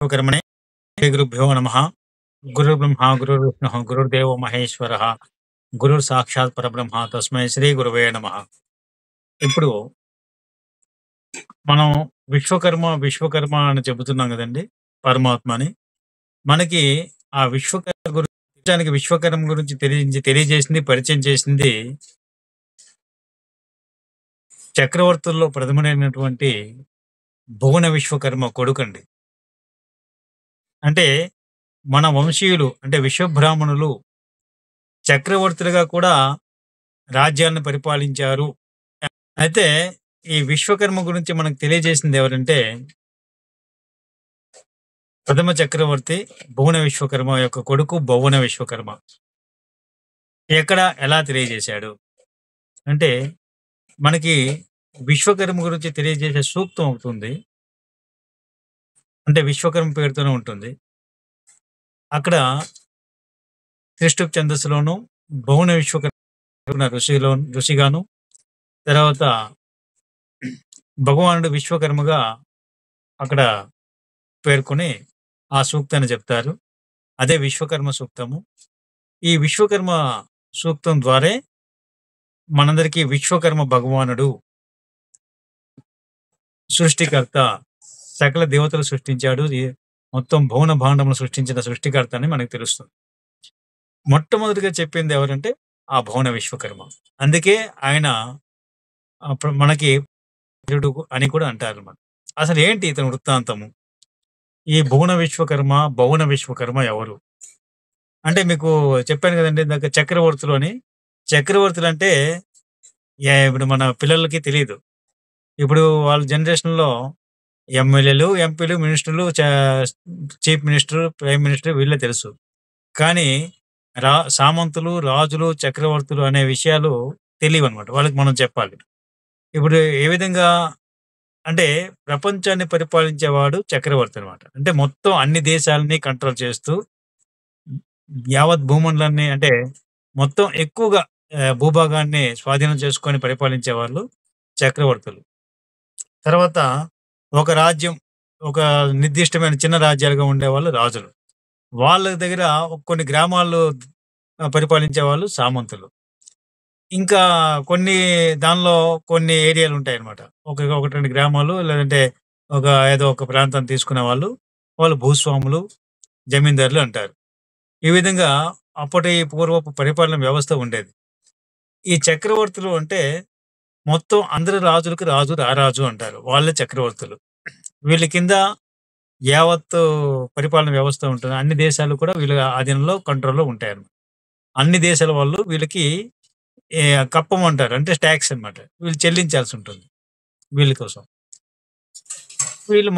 విశ్వకర్మణే శ్రీ గురుభ్యో నమః. గురుర్బ్రహ్మ గురుర్విష్ణుః గురుర్దేవో మహేశ్వరః గురుర్ సాక్షాత్ పరబ్రహ్మ తస్మై శ్రీ గురవే నమః. ఇప్పుడు మనం విశ్వకర్మ అని చెబుతున్నాం కదండి, పరమాత్మ అని. మనకి ఆ విశ్వకర్మ గురించి తెలియజేసింది, పరిచయం చేసింది చక్రవర్తుల్లో ప్రథముడైనటువంటి భువన విశ్వకర్మ కొడుకండి. అంటే మన వంశీయులు అంటే విశ్వబ్రాహ్మణులు చక్రవర్తులుగా కూడా రాజ్యాలను పరిపాలించారు. అయితే ఈ విశ్వకర్మ గురించి మనకు తెలియజేసింది ఎవరంటే ప్రథమ చక్రవర్తి భువన విశ్వకర్మ యొక్క కొడుకు భువన విశ్వకర్మ. ఎలా తెలియజేశాడు అంటే, మనకి విశ్వకర్మ గురించి తెలియజేసే సూక్తం అవుతుంది. అంటే విశ్వకర్మ పేరుతోనే ఉంటుంది. అక్కడ త్రిష్టుప్ ఛందస్సులోను భువన విశ్వకర్మ ఋషిగాను, తర్వాత భగవానుడు విశ్వకర్మగా అక్కడ పేర్కొని ఆ సూక్తాన్ని చెప్తారు. అదే విశ్వకర్మ సూక్తము. ఈ విశ్వకర్మ సూక్తం ద్వారా మనందరికీ విశ్వకర్మ భగవానుడు సృష్టికర్త, సకల దేవతలు సృష్టించాడు, మొత్తం భువన భాండమును సృష్టించిన సృష్టికర్త అని మనకు తెలుస్తుంది. మొట్టమొదటిగా చెప్పింది ఎవరంటే ఆ భువన విశ్వకర్మ. అందుకే ఆయన మనకి అని కూడా అంటారు. అసలు ఏంటి ఇతని వృత్తాంతము? ఈ భువన విశ్వకర్మ ఎవరు అంటే, మీకు చెప్పాను కదండి ఇందాక చక్రవర్తులు అని. చక్రవర్తులు అంటే ఇప్పుడు మన పిల్లలకి తెలియదు. ఇప్పుడు వాళ్ళ జనరేషన్లో ఎమ్మెల్యేలు, ఎంపీలు, మినిస్టర్లు, చీఫ్ మినిస్టర్, ప్రైమ్ మినిస్టర్ వీళ్ళే తెలుసు. కానీ సామంతులు, రాజులు, చక్రవర్తులు అనే విషయాలు తెలియవు అనమాట. వాళ్ళకి మనం చెప్పాలి. ఇప్పుడు ఏ విధంగా అంటే, ప్రపంచాన్ని పరిపాలించేవాడు చక్రవర్తి అనమాట. అంటే మొత్తం అన్ని దేశాలని కంట్రోల్ చేస్తూ యావత్ భూమండలాన్ని, అంటే మొత్తం ఎక్కువగా భూభాగాన్ని స్వాధీనం చేసుకొని పరిపాలించే వాళ్ళు చక్రవర్తులు. తర్వాత ఒక రాజ్యం, ఒక నిర్దిష్టమైన చిన్న రాజ్యాలుగా ఉండేవాళ్ళు రాజులు. వాళ్ళ దగ్గర కొన్ని గ్రామాలు పరిపాలించే వాళ్ళు సామంతులు. ఇంకా దానిలో కొన్ని ఏరియాలు ఉంటాయన్నమాట. ఒకటి రెండు గ్రామాలు, లేదంటే ఏదో ఒక ప్రాంతాన్ని తీసుకునే వాళ్ళు భూస్వాములు, జమీందారులు అంటారు. ఈ విధంగా అప్పటి పూర్వపు పరిపాలన వ్యవస్థ ఉండేది. ఈ చక్రవర్తులు అంటే మొత్తం అందరి రాజులకు రాజు, రారాజు అంటారు. వాళ్ళే చక్రవర్తులు. వీళ్ళ కింద యావత్తు పరిపాలన వ్యవస్థ ఉంటుంది. అన్ని దేశాలు కూడా వీళ్ళ ఆధీనంలో, కంట్రోల్‌లో ఉంటాయన్నమాట. అన్ని దేశాల వాళ్ళు వీళ్ళకి కప్పమంటారు. అంటే టాక్స్ అన్నమాట. వీళ్ళు చెల్లించాల్సి ఉంటుంది వీళ్ళ కోసం. వీళ్ళు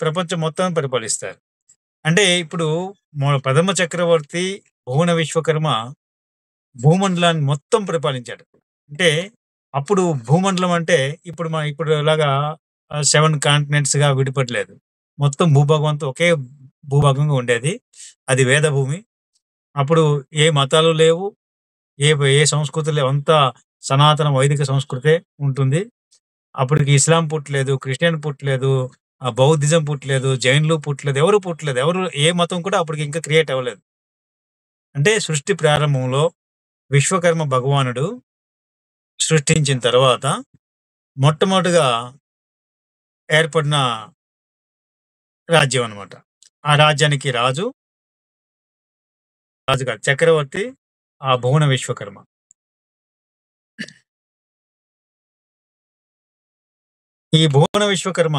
ప్రపంచం మొత్తాన్ని పరిపాలిస్తారు. అంటే ఇప్పుడు ప్రథమ చక్రవర్తి భువన విశ్వకర్మ భూమండలాన్ని మొత్తం పరిపాలించాడు. అంటే అప్పుడు భూమండలం అంటే ఇప్పుడు లాగా 7 కాంటినెంట్స్‌గా విడిపడలేదు. మొత్తం భూభాగం అంతా ఒకే భూభాగంగా ఉండేది. అది వేద భూమి. అప్పుడు ఏ మతాలు లేవు, ఏ సంస్కృతులు లేవు. అంతా సనాతన వైదిక సంస్కృతే ఉంటుంది. అప్పటికి ఇస్లాం పుట్టలేదు, క్రిస్టియన్ పుట్టలేదు, బౌద్ధిజం పుట్టలేదు, జైనులు పుట్టలేదు, ఎవరు పుట్టలేదు. ఏ మతం కూడా అప్పటికి ఇంకా క్రియేట్ అవ్వలేదు. అంటే సృష్టి ప్రారంభంలో విశ్వకర్మ భగవానుడు సృష్టించిన తర్వాత మొట్టమొదటిగా ఏర్పడిన రాజ్యం అన్నమాట. ఆ రాజ్యానికి రాజు కాదు, చక్రవర్తి ఆ భువన విశ్వకర్మ. ఈ భువన విశ్వకర్మ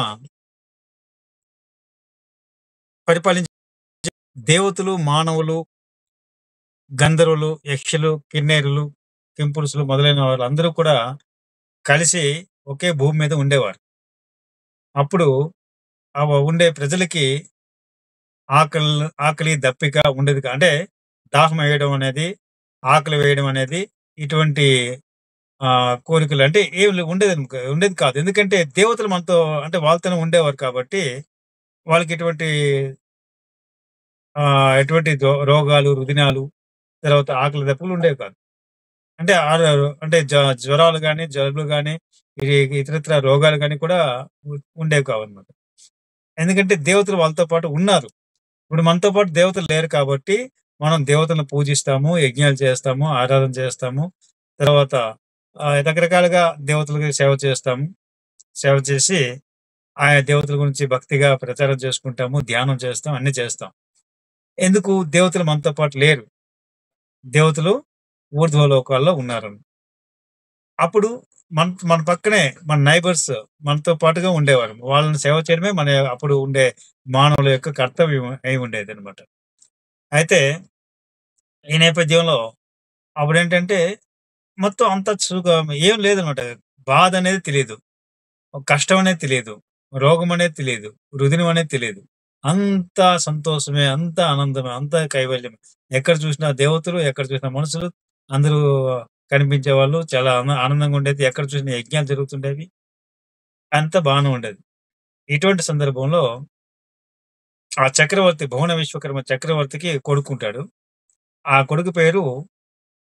పరిపాలించే దేవతలు, మానవులు, గంధర్వులు, యక్షులు, కిన్నెరులు, కింపురుషులు మొదలైన వాళ్ళందరూ కూడా కలిసి ఒకే భూమి మీద ఉండేవారు. అప్పుడు ఉండే ప్రజలకి ఆకలి, దప్పిక ఉండేది. అంటే దాహం వేయడం అనేది, ఆకలి వేయడం అనేది, ఇటువంటి కోరికలు అంటే ఏమి ఉండేది కాదు. ఎందుకంటే దేవతలు మనతో, అంటే వాళ్ళతోనే ఉండేవారు కాబట్టి వాళ్ళకి ఎటువంటి రోగాలు, రుదినాలు, తర్వాత ఆకలి దప్పులు ఉండేవి కాదు. అంటే అంటే జ్వరాలు గాని, జలుబులు గాని, ఇతరితర రోగాలు గాని కూడా ఉండేవి కావన్నమాట. ఎందుకంటే దేవతలు వాళ్ళతో పాటు ఉన్నారు. ఇప్పుడు మనతో పాటు దేవతలు లేరు కాబట్టి, మనం దేవతలను పూజిస్తాము, యజ్ఞాలు చేస్తాము, ఆరాధన చేస్తాము. తర్వాత రకరకాలుగా దేవతలకి సేవ చేస్తాము. సేవ చేసి, ఆయా దేవతల గురించి భక్తిగా ప్రచారం చేసుకుంటాము, ధ్యానం చేస్తాం, అన్నీ చేస్తాం. ఎందుకు? దేవతలు మనతో పాటు లేరు. దేవతలు ఊర్ధ్వలోకాల్లో ఉన్నారని. అప్పుడు మన పక్కనే మన నైబర్స్ మనతో పాటుగా ఉండేవారు. వాళ్ళని సేవ చేయడమే మన అప్పుడు ఉండే మానవుల యొక్క కర్తవ్యం అయి ఉండేదనమాట. అయితే ఈ నేపథ్యంలో అప్పుడేంటంటే మొత్తం అంతా ఏం లేదనమాట. బాధనేది తెలీదు. కష్టం అనేది తెలీదు. రోగం అనేది తెలీదు. రుదినం అనేది తెలీదు. అంతా సంతోషమే, అంతా ఆనందమే, అంతా కైవల్యమే. ఎక్కడ చూసినా దేవతలు, ఎక్కడ చూసినా మనుషులు అందరూ కనిపించేవాళ్ళు. చాలా ఆనందంగా ఉండేది. ఎక్కడ చూసినా యజ్ఞాలు జరుగుతుండేవి. అంతా బానే ఉండేది. ఇటువంటి సందర్భంలో ఆ చక్రవర్తి భువన విశ్వకర్మ చక్రవర్తికి కొడుకుంటాడు. ఆ కొడుకు పేరు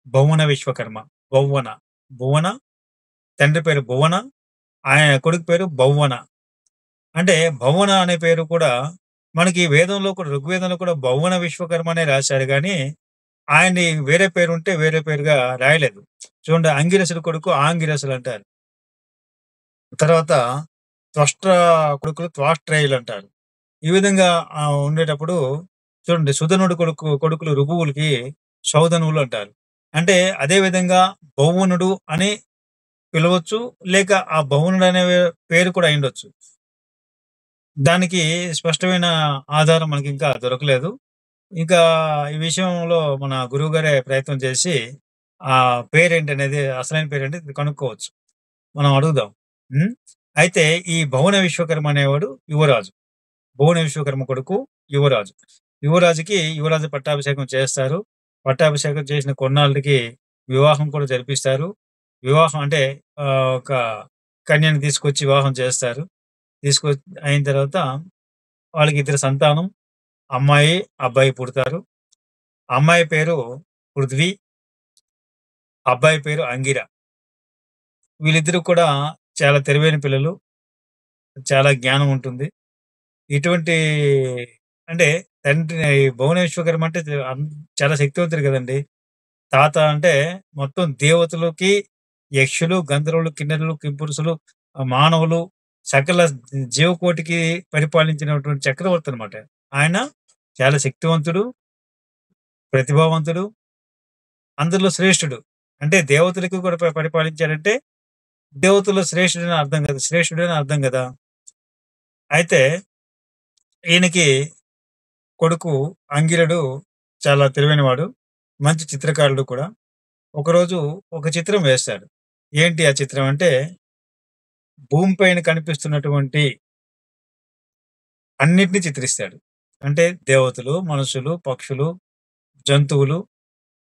భువన విశ్వకర్మ. బొవ్వన. భువన తండ్రి పేరు భువన. ఆయన కొడుకు పేరు బొవ్వన. అంటే భువన అనే పేరు కూడా మనకి వేదంలో కూడా ఋగ్వేదంలో కూడా బొవ్వన విశ్వకర్మ అనే రాశారు గానీ, ఆయన్ని వేరే పేరుంటే వేరే పేరుగా రాయలేదు. చూడండి అంగిరసుడు కొడుకు ఆంగిరసుడు అంటారు. తర్వాత త్వష్ట్ర కొడుకులు త్వాష్ట్రేయులంటారు. ఈ విధంగా ఉండేటప్పుడు చూడండి సుధనుడు కొడుకులు రుభువులకి సౌధనువులు అంటారు. అంటే అదే విధంగా బొవ్వనుడు అని పిలవచ్చు. లేక ఆ బొవ్వనుడు అనే పేరు కూడా అయ్యుండొచ్చు. దానికి స్పష్టమైన ఆధారం మనకింకా దొరకలేదు. ఇంకా ఈ విషయంలో మన గురువుగారే ప్రయత్నం చేసి, ఆ పేరేంటనేది అసలైన పేరేంటి కనుక్కోవచ్చు. మనం అడుగుదాం. హ్మ్. అయితే ఈ భువన విశ్వకర్మ అనేవాడు యువరాజు. భువన విశ్వకర్మ కొడుకు యువరాజు. యువరాజు పట్టాభిషేకం చేస్తారు. పట్టాభిషేకం చేసిన కొన్నాళ్ళకి వివాహం కూడా జరిపిస్తారు. వివాహం అంటే ఒక కన్యని తీసుకొచ్చి వివాహం చేస్తారు. తీసుకొ అయిన తర్వాత వాళ్ళకి ఇద్దరు సంతానం. అమ్మాయి, అబ్బాయి పుడతారు. అమ్మాయి పేరు పృథ్వీ. అబ్బాయి పేరు అంగిర. వీళ్ళిద్దరూ కూడా చాలా తెలివైన పిల్లలు. చాలా జ్ఞానం ఉంటుంది. ఇటువంటి అంటే తండ్రి భువన విశ్వకర్మ అంటే చాలా శక్తివంతుడు కదండీ! తాత అంటే మొత్తం దేవతలకి, యక్షులు, గంధర్వులు, కిన్నెరులు, కింపురుషులు, మానవులు సకల జీవకోటికి పరిపాలించినటువంటి చక్రవర్తి అనమాట. ఆయన చాలా శక్తివంతుడు, ప్రతిభావంతుడు, అందరిలో శ్రేష్ఠుడు. అంటే దేవతలకి కూడా పరిపాలించాడంటే దేవతల్లో శ్రేష్ఠుడని అర్థం కదా! శ్రేష్ఠుడని అర్థం గదా! అయితే ఈయనకి కొడుకు అంగిరడు చాలా తెలివైనవాడు. మంచి చిత్రకారుడు కూడా. ఒకరోజు ఒక చిత్రం వేశాడు. ఏంటి ఆ చిత్రం అంటే, భూమి పైన కనిపిస్తున్నటువంటి అన్నిటిని చిత్రిస్తాడు. అంటే దేవతలు, మనుషులు, పక్షులు, జంతువులు,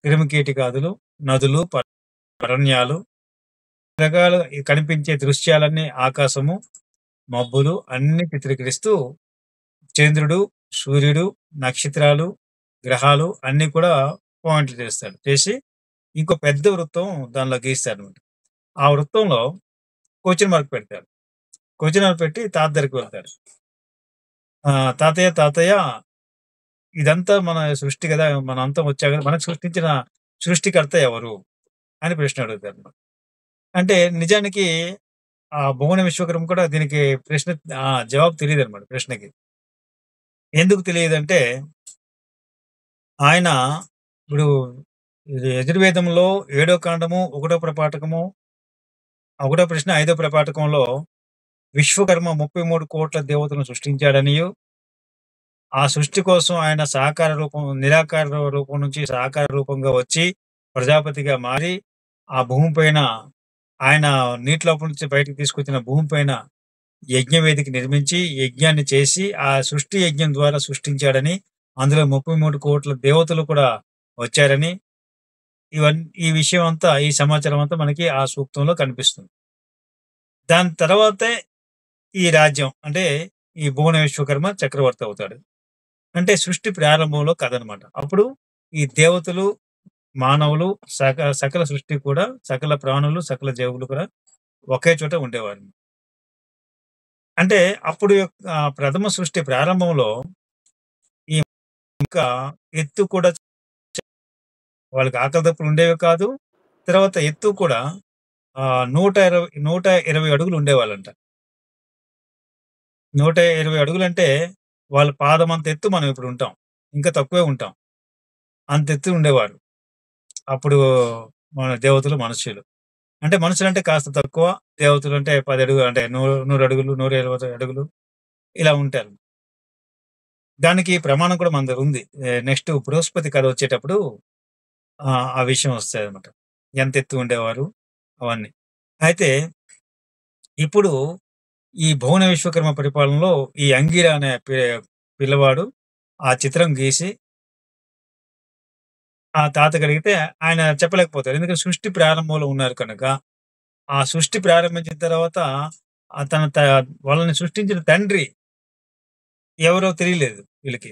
క్రిమికీటకాదులు, నదులు, అరణ్యాలు రకాల కనిపించే దృశ్యాలన్నీ ఆకాశము, మబ్బులు అన్నీ చిత్రీకరిస్తూ చంద్రుడు, సూర్యుడు, నక్షత్రాలు, గ్రహాలు అన్నీ కూడా పాయింట్లు చేస్తాడు. చేసి ఇంకో పెద్ద వృత్తం దానిలో గీస్తాడనమాట. ఆ వృత్తంలో క్వెషన్ మార్క్ పెడతాడు. క్వెషన్ మార్క్ పెట్టి తాత దగ్గరికి వెళ్తాడు. తాతయ్య ఇదంతా మన సృష్టి గదా! మన అంతం వచ్చాక మనకు సృష్టించిన సృష్టికర్త ఎవరు? అని ప్రశ్న అడుగుతాడనమాట. అంటే నిజానికి ఆ భువన విశ్వకర్మ కూడా దీనికి ప్రశ్న జవాబు తెలీదనమాట ప్రశ్నకి. ఎందుకు తెలియదంటే ఆయన ఇప్పుడు యజుర్వేదంలో ఏడో కాండము, ఒకటో ప్రపాఠకము, ఒకటో ప్రశ్న, ఐదో ప్రపాఠకంలో విశ్వకర్మ 33,00,00,000 దేవతలను సృష్టించాడనియు, ఆ సృష్టి కోసం ఆయన నిరాకార రూపం నుంచి సాకార రూపంగా వచ్చి ప్రజాపతిగా మారి, ఆ భూమి పైన ఆయన నీటి లోపల నుంచి బయటకి తీసుకొచ్చిన భూమి పైన యజ్ఞవేదిక నిర్మించి, యజ్ఞాన్ని చేసి, ఆ సృష్టి యజ్ఞం ద్వారా సృష్టించాడని, అందులో 33,00,00,000 దేవతలు కూడా వచ్చారని, ఈ విషయం అంతా, ఈ సమాచారం అంతా మనకి ఆ సూక్తంలో కనిపిస్తుంది. దాని తర్వాతే ఈ రాజ్యం అంటే, ఈ భువన విశ్వకర్మ చక్రవర్తి అవుతాడు. అంటే సృష్టి ప్రారంభంలో కథనమాట. అప్పుడు ఈ దేవతలు, మానవులు, సకల సృష్టి కూడా, సకల ప్రాణులు, సకల జీవులు కూడా ఒకే చోట ఉండేవారు. అంటే అప్పుడు ప్రథమ సృష్టి ప్రారంభంలో ఈ ఇంకా ఎత్తు కూడా వాళ్ళకి ఆకలి దప్పులు ఉండేవి కాదు. తర్వాత ఎత్తు కూడా 120 అడుగులు ఉండేవాళ్ళంట. 120 అడుగులంటే వాళ్ళ పాదమంత ఎత్తు మనం ఇప్పుడు ఉంటాం. ఇంకా తక్కువే ఉంటాం. అంత ఎత్తు ఉండేవారు. అప్పుడు మన దేవతలు, మనుష్యులు. అంటే మనుషులంటే కాస్త తక్కువ. దేవతలంటే 10 అడుగులు అంటే 100 అడుగులు, 120 అడుగులు ఇలా ఉంటారు. దానికి ప్రమాణం కూడా మన దగ్గర ఉంది. నెక్స్ట్ బృహస్పతి కథ వచ్చేటప్పుడు ఆ విషయం వస్తదనమాట. ఎంత ఎత్తు ఉండేవారు అవన్నీ. అయితే ఇప్పుడు ఈ భువన విశ్వకర్మ పరిపాలనలో ఈ అంగిర అనే పిల్లవాడు ఆ చిత్రం గీసి ఆ తాతకడిగితే ఆయన చెప్పలేకపోతారు. ఎందుకంటే సృష్టి ప్రారంభంలో ఉన్నారు కనుక, ఆ సృష్టి ప్రారంభించిన తర్వాత ఆహ్, తన త వాళ్ళని సృష్టించిన తండ్రి ఎవరో తెలియలేదు వీళ్ళకి.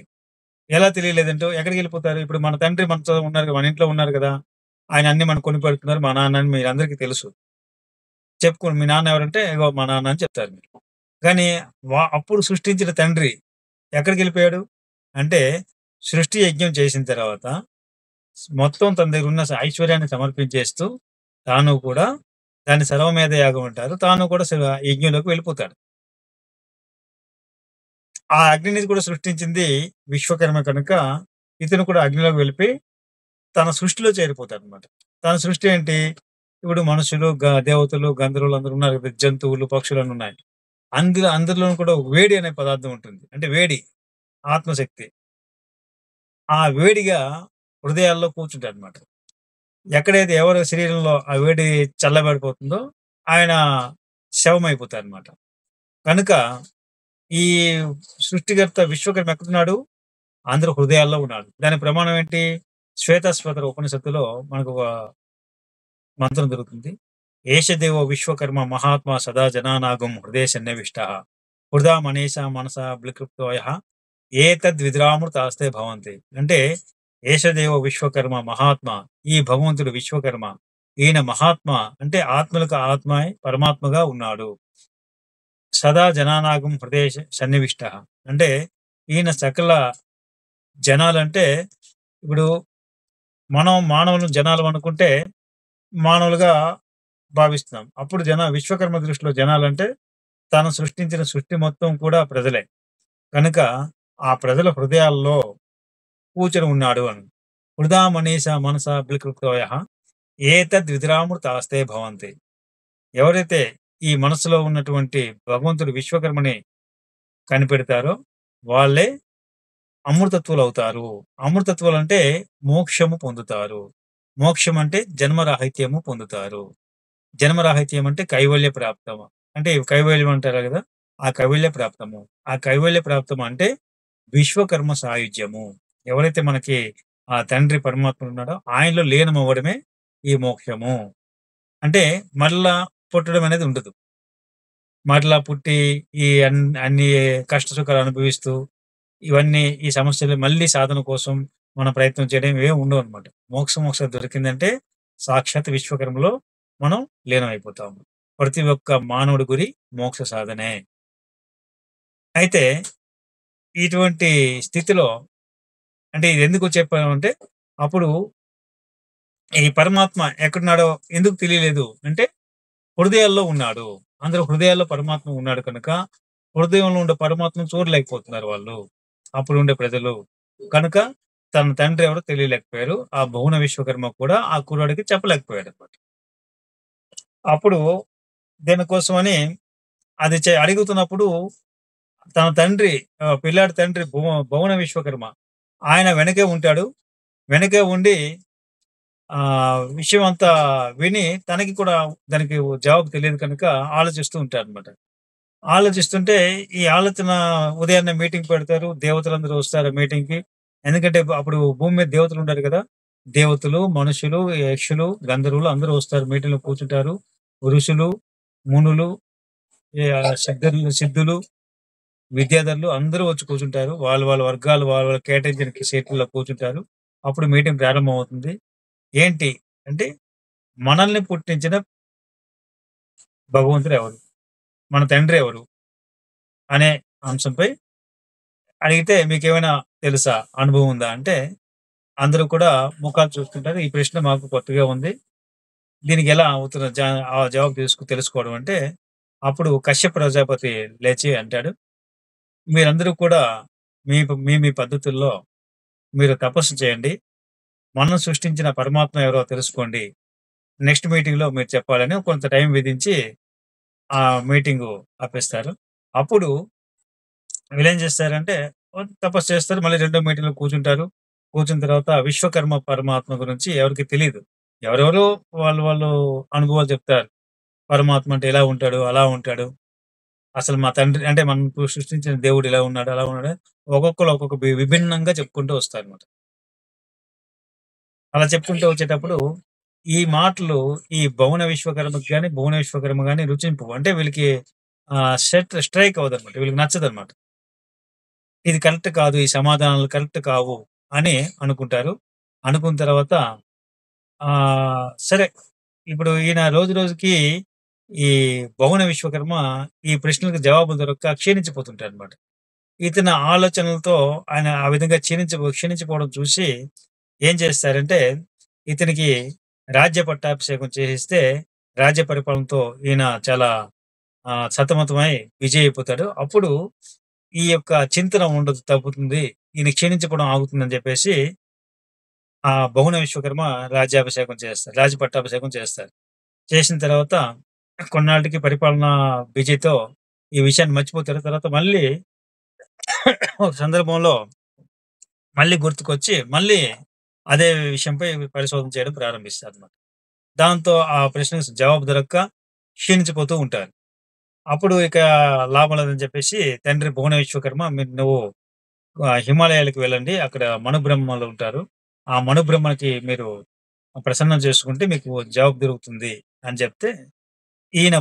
ఎలా తెలియలేదంటే ఎక్కడికెళ్ళిపోతారు? ఇప్పుడు మన తండ్రి మనతో ఉన్నారు మన ఇంట్లో ఉన్నారు గదా! ఆయన అన్నీ మనకు కొనిపెడుతున్నారు. మా నాన్న అని మీరందరికీ తెలుసు. చెప్పుకోండి మీ నాన్న ఎవరంటే, ఇగో మా నాన్న అని చెప్తారు మీరు. కానీ అప్పుడు సృష్టించిన తండ్రి ఎక్కడికెళ్ళిపోయాడు? అంటే సృష్టి యజ్ఞం చేసిన తర్వాత మొత్తం తన దగ్గరున్న ఐశ్వర్యాన్ని సమర్పించేస్తూ, తాను కూడా దాన్ని సర్వమేధ యాగం అంటారు. తాను కూడా యజ్ఞంలోకి వెళ్ళిపోతాడు. ఆ అగ్నిని కూడా సృష్టించింది విశ్వకర్మ కనుక, ఇతను కూడా అగ్నిలోకి వెళ్ళిపోయి తన సృష్టిలో చేరిపోతాడనమాట. తన సృష్టి ఏంటి? ఇప్పుడు మనుషులు, దేవతలు, గంధర్వులు అందరూ ఉన్నారు కదా! జంతువులు, పక్షులన్నీ ఉన్నాయి. అందరిలోను కూడా ఒక వేడి అనే పదార్థం ఉంటుంది. అంటే వేడి, ఆత్మశక్తి. ఆ వేడిగా హృదయాల్లో కూర్చుంటాడనమాట. ఎక్కడైతే ఎవరి శరీరంలో ఆ వేడి చల్లబడిపోతుందో ఆయన శవమైపోతారనమాట. కనుక ఈ సృష్టికర్త విశ్వకర్మ ఎక్కడున్నాడు? అందరి హృదయాల్లో ఉన్నాడు. దానికి ప్రమాణం ఏంటి? శ్వేతస్వతర ఉపనిషత్తులో మనకు ఒక మంత్రం దొరుకుతుంది. ఏషదేవో విశ్వకర్మ మహాత్మా సదా జనానాగం హృదయ సన్నివిష్టః. హృదా మనీషా మనసా విక్లుప్తో యః ఏతద్విద్రామృతాస్తే భవంతి. అంటే ఏషదేవో విశ్వకర్మ మహాత్మ, ఈ భగవంతుడు విశ్వకర్మ. ఈయన మహాత్మ అంటే ఆత్మలకు ఆత్మయే పరమాత్మగా ఉన్నాడు. సదా జనానాగం హృదయ సన్నివిష్టః. అంటే ఈయన సకల జనాలంటే ఇప్పుడు మనం మానవులు జనాలు అనుకుంటే మానవులుగా భావిస్తున్నాం. అప్పుడు విశ్వకర్మ దృష్టిలో జనాలంటే తాను సృష్టించిన సృష్టి మొత్తం కూడా ప్రజలే. కనుక ఆ ప్రజల హృదయాల్లో కూర్చొని ఉన్నాడు అని. హృదా మనీష మనస బిల్కృతోయః ఏతద్విదురామృతాస్తే భవంతి. ఎవరైతే ఈ మనసులో ఉన్నటువంటి భగవంతుడు విశ్వకర్మని కనిపెడతారో వాళ్ళే అమృతత్వులవుతారు. అమృతత్వులంటే మోక్షము పొందుతారు. మోక్షం అంటే జన్మరాహిత్యము పొందుతారు. జన్మరాహిత్యం అంటే కైవల్య ప్రాప్తము. అంటే కైవల్యం అంటారు గదా! ఆ కైవల్య ప్రాప్తము. ఆ కైవల్య ప్రాప్తం అంటే విశ్వకర్మ సాయుధ్యము. ఎవరైతే మనకి ఆ తండ్రి పరమాత్ముడు ఉన్నాడో ఆయనలో లీనమవ్వడమే ఈ మోక్షము. అంటే మరలా పుట్టడం అనేది ఉండదు. మరలా పుట్టి ఈ అన్ని కష్ట సుఖాలు అనుభవిస్తూ ఇవన్నీ ఈ సమస్యలు మళ్ళీ సాధన కోసం మనం ప్రయత్నం చేయడం ఇవేమి ఉండవనమాట. మోక్షం ఒకసారి దొరికిందంటే సాక్షాత్ విశ్వకర్మలో మనం లీనమైపోతాము. ప్రతి ఒక్క మానవుడి గురి మోక్ష సాధనే. అయితే ఇటువంటి స్థితిలో అంటే ఇది ఎందుకు చెప్పామంటే అప్పుడు ఈ పరమాత్మ ఎక్కడున్నాడో ఎందుకు తెలియలేదు అంటే హృదయాల్లో ఉన్నాడు. అందరూ హృదయాల్లో పరమాత్మ ఉన్నాడు కనుక హృదయంలో ఉండే పరమాత్మను చూడలేకపోతున్నారు వాళ్ళు. అప్పుడు ఉండే ప్రజలు. కనుక తన తండ్రి ఎవరో తెలియలేకపోయారు. ఆ భువన విశ్వకర్మ కూడా ఆ కుర్రాడికి చెప్పలేకపోయాడన్నమాట. అప్పుడు దీనికోసమని అది అడుగుతున్నప్పుడు తన తండ్రి పిల్లాడి తండ్రి భువన విశ్వకర్మ ఆయన వెనకే ఉంటాడు. వెనకే ఉండి విషయం అంతా విని తనకి కూడా దానికి జవాబు తెలియదు కనుక ఆలోచిస్తూ ఉంటాడన్నమాట. ఆలోచిస్తుంటే ఈ ఆలోచన ఉదయాన్నే మీటింగ్ పెడతారు. దేవతలందరూ వస్తారు మీటింగ్‌కి. ఎందుకంటే అప్పుడు భూమి మీద దేవతలు ఉండారు కదా! దేవతలు, మనుషులు, యక్షులు, గంధర్వులు అందరూ వస్తారు. మీటింగ్‌లో కూర్చుంటారు. ఋషులు, మునులు, సిద్ధులు, విద్యాధరులు అందరూ వచ్చి కూర్చుంటారు. వాళ్ళ వర్గాలు వాళ్ళ కేటాయించిన సీట్లలో కూర్చుంటారు. అప్పుడు మీటింగ్ ప్రారంభమవుతుంది. ఏంటి అంటే మనల్ని పుట్టించిన భగవంతుడు ఎవరు? మన తండ్రి ఎవరు? అనే అంశంపై అడిగితే మీకేమైనా తెలుసా? అనుభవం ఉందా? అంటే అందరూ కూడా మొఖాలు చూస్తుంటారు. ఈ ప్రశ్న మాకు కొత్తగా ఉంది. దీనికెలా ఉత్తరం జవాబు తెలుసుకోవడం అంటే, అప్పుడు కశ్యప ప్రజాపతి లేచి అంటాడు, "మీరందరూ కూడా మీ పద్ధతుల్లో మీరు తపస్సు చేయండి. మనం సృష్టించిన పరమాత్మ ఎవరో తెలుసుకోండి. నెక్స్ట్ మీటింగ్‌లో మీరు చెప్పాలని" కొంత టైం విధించి ఆ మీటింగు ఆపేస్తారు. అప్పుడు వీళ్ళేం చేస్తారంటే తపస్సు చేస్తారు. మళ్ళీ రెండో మీటింగ్‌లో కూర్చుంటారు. కూర్చున్న తర్వాత విశ్వకర్మ పరమాత్మ గురించి ఎవరికీ తెలీదు. ఎవరెవరో వాళ్ళు అనుభవాలు చెప్తారు. పరమాత్మ అంటే ఇలా ఉంటాడు, అలా ఉంటాడు. అసలు మా తండ్రి అంటే మనం సృష్టించిన దేవుడు ఇలా ఉన్నాడు, అలా ఉన్నాడు. ఒక్కొక్కళ్ళు ఒక్కొక్క విభిన్నంగా చెప్పుకుంటూ వస్తారన్నమాట. అలా చెప్పుకుంటూ వచ్చేటప్పుడు ఈ మాటలు ఈ భువన విశ్వకర్మకి గాని, భువన విశ్వకర్మ గాని రుచింపవు. అంటే వీళ్ళకి స్ట్రైక్ అవ్వదన్నమాట. వీళ్ళకి నచ్చదన్నమాట. ఇది కరెక్ట్ కాదు. ఈ సమాధానాలు కరెక్ట్ కావు అని అనుకుంటారు. అనుకున్న తర్వాత సరే ఇప్పుడు ఈయన రోజు రోజుకి ఈ భువన విశ్వకర్మ ఈ ప్రశ్నలకు జవాబులు దొరక్క క్షీణించిపోతుంటాడన్నమాట. ఇతని ఆలోచనలతో ఆయన ఆ విధంగా క్షీణించిపోవడం చూసి ఏం చేస్తారంటే, ఇతనికి రాజ్య పట్టాభిషేకం చేసిస్తే, రాజ్య పరిపాలనతో ఈయన చాలా సతమతమై బిజీ అయిపోతాడు. అప్పుడు ఈ యొక్క చింతన ఉండదు తగ్గుతుంది. ఈయన క్షీణించిపోవడం ఆగుతుందని చెప్పేసి, ఆ భువన విశ్వకర్మ రాజ్య పట్టాభిషేకం చేస్తారు. చేసిన తర్వాత కొన్నాళ్ళకి పరిపాలన బిజీతో ఈ విషయాన్ని మర్చిపోతారు. తర్వాత మళ్ళీ ఒక సందర్భంలో మళ్ళీ గుర్తుకొచ్చి, మళ్ళీ అదే విషయంపై పరిశోధన చేయడం ప్రారంభిస్తారన్నమాట. దాంతో ఆ ప్రశ్నకు జవాబు దొరక్క క్షీణించిపోతూ ఉంటారు. అప్పుడు ఇక లాభం లేదని చెప్పేసి తండ్రి భువన విశ్వకర్మ నువ్వు హిమాలయాలకు వెళ్ళండి. అక్కడ మనుబ్రహ్మలు ఉంటారు. ఆ మనుబ్రహ్మకి మీరు ప్రసన్నం చేసుకుంటే మీకు జవాబు దొరుకుతుంది అని చెప్తే, ఈయన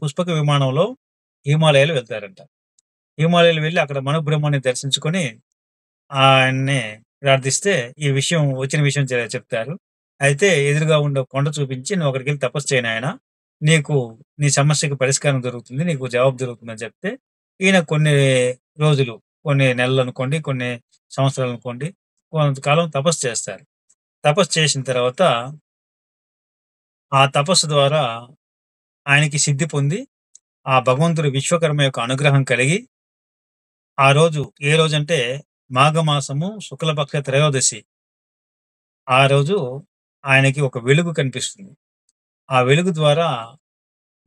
పుష్పక విమానంలో హిమాలయాలు వెళ్తారంట. హిమాలయాలు వెళ్లి అక్కడ మనుబ్రహ్మని దర్శించుకొని ఆయన్ని ప్రార్థిస్తే వచ్చిన విషయం చెప్తారు. అయితే ఎదురుగా ఉండే ఒక కొండ చూపించి, "నువ్వు అక్కడికెళ్ళి తపస్సు చేయి నాయనా. నీకు నీ సమస్యకి పరిష్కారం దొరుకుతుంది. నీకు జవాబు దొరుకుతుందని" చెప్తే, ఈయన కొన్ని రోజులు, కొన్ని నెలలనుకోండి, కొన్ని సంవత్సరాలనుకోండి, కొంతకాలం తపస్సు చేస్తారు. తపస్సు చేసిన తర్వాత, ఆ తపస్సు ద్వారా ఆయనకి సిద్ధి పొంది, ఆ భగవంతుడు విశ్వకర్మ యొక్క అనుగ్రహం కలిగి, ఆ రోజు ఏ రోజంటే మాఘమాసము శుక్లపక్ష త్రయోదశి. ఆ రోజు ఆయనకి ఒక వెలుగు కనిపిస్తుంది. ఆ వెలుగు ద్వారా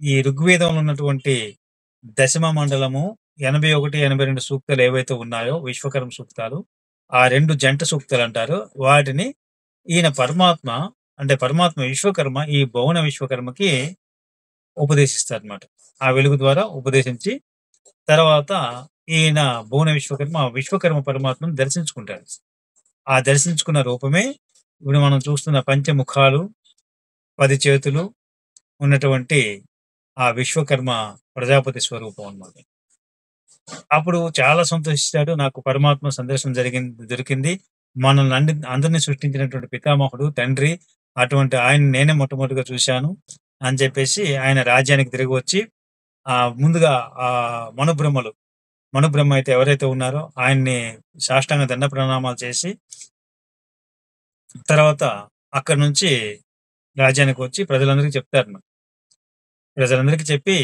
ఈ ఋగ్వేదంలో ఉన్నటువంటి దశమ మండలము 81, 82 సూక్తాలు ఏవైతే ఉన్నాయో విశ్వకర్మ సూక్తాలు, ఆ 2 జంట సూక్తాలంటారు. వాటిని ఈయన పరమాత్మ విశ్వకర్మ ఈ భువన విశ్వకర్మకి ఉపదేశిస్తారన్నమాట. ఆ వెలుగు ద్వారా ఉపదేశించి తర్వాత ఈయన భువన విశ్వకర్మ పరమాత్మను దర్శించుకుంటాడు. ఆ దర్శించుకున్న రూపమే ఇప్పుడు మనం చూస్తున్న పంచముఖాలు, 10 చేతులు ఉన్నటువంటి ఆ విశ్వకర్మ ప్రజాపతి స్వరూపం అన్నమాట. అప్పుడు చాలా సంతోషిస్తాడు. నాకు పరమాత్మ సందర్శనం దొరికింది. మనల్ని అందరిని సృష్టించినటువంటి పితామహుడు, తండ్రి అటువంటి ఆయన్ని నేనే మొట్టమొదటిగా చూశాను అని చెప్పేసి ఆయన రాజ్యానికి తిరిగి వచ్చి ముందుగా మనుబ్రహ్మలు మనుబ్రహ్మ అయితే ఎవరైతే ఉన్నారో ఆయన్ని సాష్టాంగ దండ ప్రణామాలు చేసి తర్వాత అక్కడి నుంచి రాజ్యానికి వచ్చి ప్రజలందరికీ చెప్తారు. ప్రజలందరికీ చెప్పి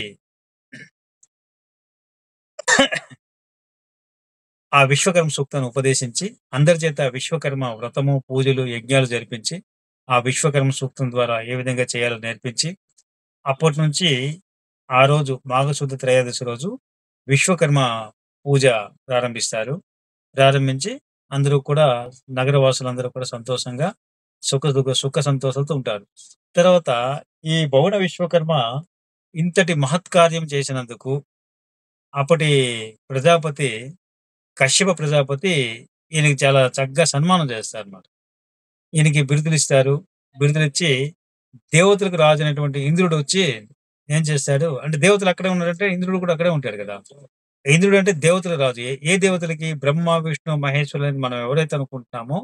ఆ విశ్వకర్మ సూక్తాన్ని ఉపదేశించి అందరి చేత విశ్వకర్మ వ్రతము, పూజలు, యజ్ఞాలు జరిపించి ఆ విశ్వకర్మ సూక్తం ద్వారా ఏ విధంగా చేయాలో నేర్పించి అప్పటినుంచి ఆ రోజు మాఘశుద్ధ త్రయోదశి రోజు విశ్వకర్మ పూజ ప్రారంభిస్తారు. ప్రారంభించి అందరూ కూడా నగర వాసులందరూ కూడా సంతోషంగా సుఖ సంతోషాలతో ఉంటారు. తర్వాత ఈ భువన విశ్వకర్మ ఇంతటి మహత్కార్యం చేసినందుకు అప్పటి ప్రజాపతి కశ్యప ప్రజాపతి ఈయనకి చాలా చక్కగా సన్మానం చేస్తారన్నమాట. ఈయనకి బిరుదులిస్తారు. బిరుదులిచ్చి దేవతలకు రాజు అయినటువంటి ఇంద్రుడు వచ్చి ఏం చేస్తాడు అంటే దేవతలు అక్కడే ఉన్నారంటే ఇంద్రుడు కూడా అక్కడే ఉంటాడు కదా! ఇంద్రుడు అంటే దేవతల రాజు. ఏ దేవతలకి? బ్రహ్మ, విష్ణు, మహేశ్వరులని మనం ఎవరైతే అనుకుంటున్నామో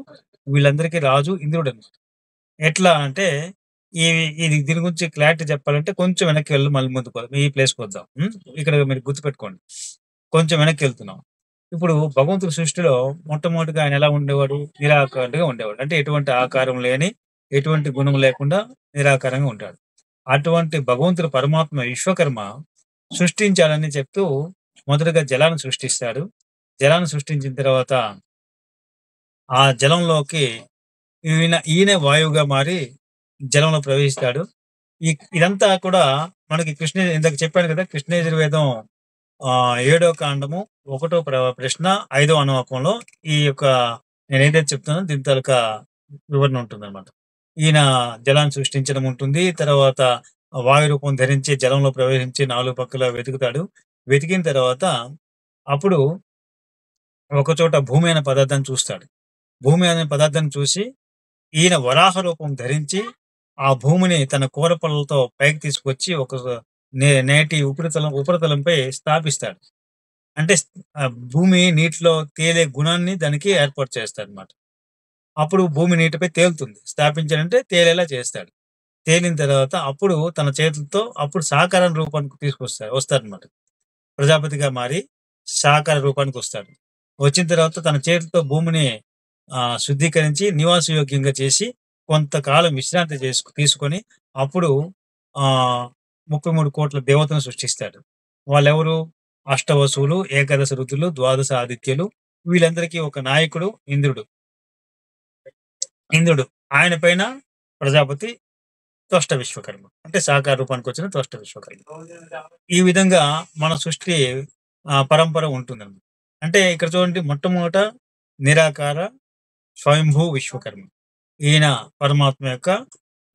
వీళ్ళందరికీ రాజు ఇంద్రుడనమాట. ఎట్లా అంటే ఈ దీని గురించి క్లారిటీ చెప్పాలంటే కొంచెం వెనక్కి వెళ్లి మళ్ళీ ముందుకు ఈ ప్లేస్‌కొద్దాం. ఇక్కడ మీరు గుర్తుపెట్టుకోండి. కొంచెం వెనక్కెళ్తున్నాం. ఇప్పుడు భగవంతుడి సృష్టిలో మొట్టమొదటిగా ఆయన ఎలా ఉండేవాడు? నిరాకారుడుగా ఉండేవాడు. అంటే ఎటువంటి ఆకారం లేని, ఎటువంటి గుణం లేకుండా నిరాకారంగా ఉంటాడు. అటువంటి భగవంతుడు పరమాత్మ విశ్వకర్మ సృష్టించాలని చెప్తూ మొదటగా జలాన్ని సృష్టిస్తాడు. జలాన్ని సృష్టించిన తర్వాత ఆ జలంలోకి ఈయనే వాయువుగా మారి జలంలో ప్రవహిస్తాడు. ఇదంతా కూడా మనకి ఇందాక చెప్పాను కదా! కృష్ణ యజుర్వేదం ఏడో కాండము, ఒకటో ప్రశ్న, ఐదో అనువాకంలో ఈ యొక్క నేనేదైతే చెప్తున్నానో దీని తాలూకా వివరణ ఉంటుందన్నమాట. ఈయన జలాన్ని సృష్టించడం ఉంటుంది. తర్వాత వాయు రూపం ధరించి జలంలో ప్రవేశించి నాలుగు పక్కల వెతుకుతాడు. వెతికిన తర్వాత అప్పుడు ఒకచోట భూమి అనే పదార్థాన్ని చూస్తాడు. భూమి అనే పదార్థాన్ని చూసి ఈయన వరాహ రూపం ధరించి ఆ భూమిని తన కోరపల్లలతో పైకి తీసుకొచ్చి ఒక నేటి ఉపరితలంపై స్థాపిస్తాడు. అంటే భూమి నీటిలో తేలే గుణాన్ని దానికి ఏర్పాటు చేస్తాడనమాట. అప్పుడు భూమి నీటిపై తేలుతుంది. స్థాపించాడంటే తేలేలా చేస్తాడు. తేలిన తర్వాత అప్పుడు తన చేతులతో అప్పుడు సాకార రూపానికి వస్తాడనమాట. ప్రజాపతిగా మారి సాకార రూపానికి వస్తాడు. వచ్చిన తర్వాత తన చేతులతో భూమిని శుద్ధీకరించి నివాసయోగ్యంగా చేసి కొంతకాలం విశ్రాంతి తీసుకొని అప్పుడు ఆహ్, 33,00,00,000 దేవతలను సృష్టిస్తాడు. వాళ్ళెవరు? అష్టవసువులు, ఏకాదశ రుద్రులు, ద్వాదశ ఆదిత్యులు వీళ్ళందరికీ ఒక నాయకుడు ఇంద్రుడు. ఇంద్రుడు ఆయన పైన ప్రజాపతి, త్వష్ట విశ్వకర్మ. అంటే సాకార రూపానికొచ్చిన త్వష్ట విశ్వకర్మ. ఈ విధంగా మన సృష్టి పరంపర ఉంటుందన్నమాట. అంటే ఇక్కడ చూడండి మొట్టమొదట నిరాకార స్వయంభూ విశ్వకర్మ. ఈయన పరమాత్మ యొక్క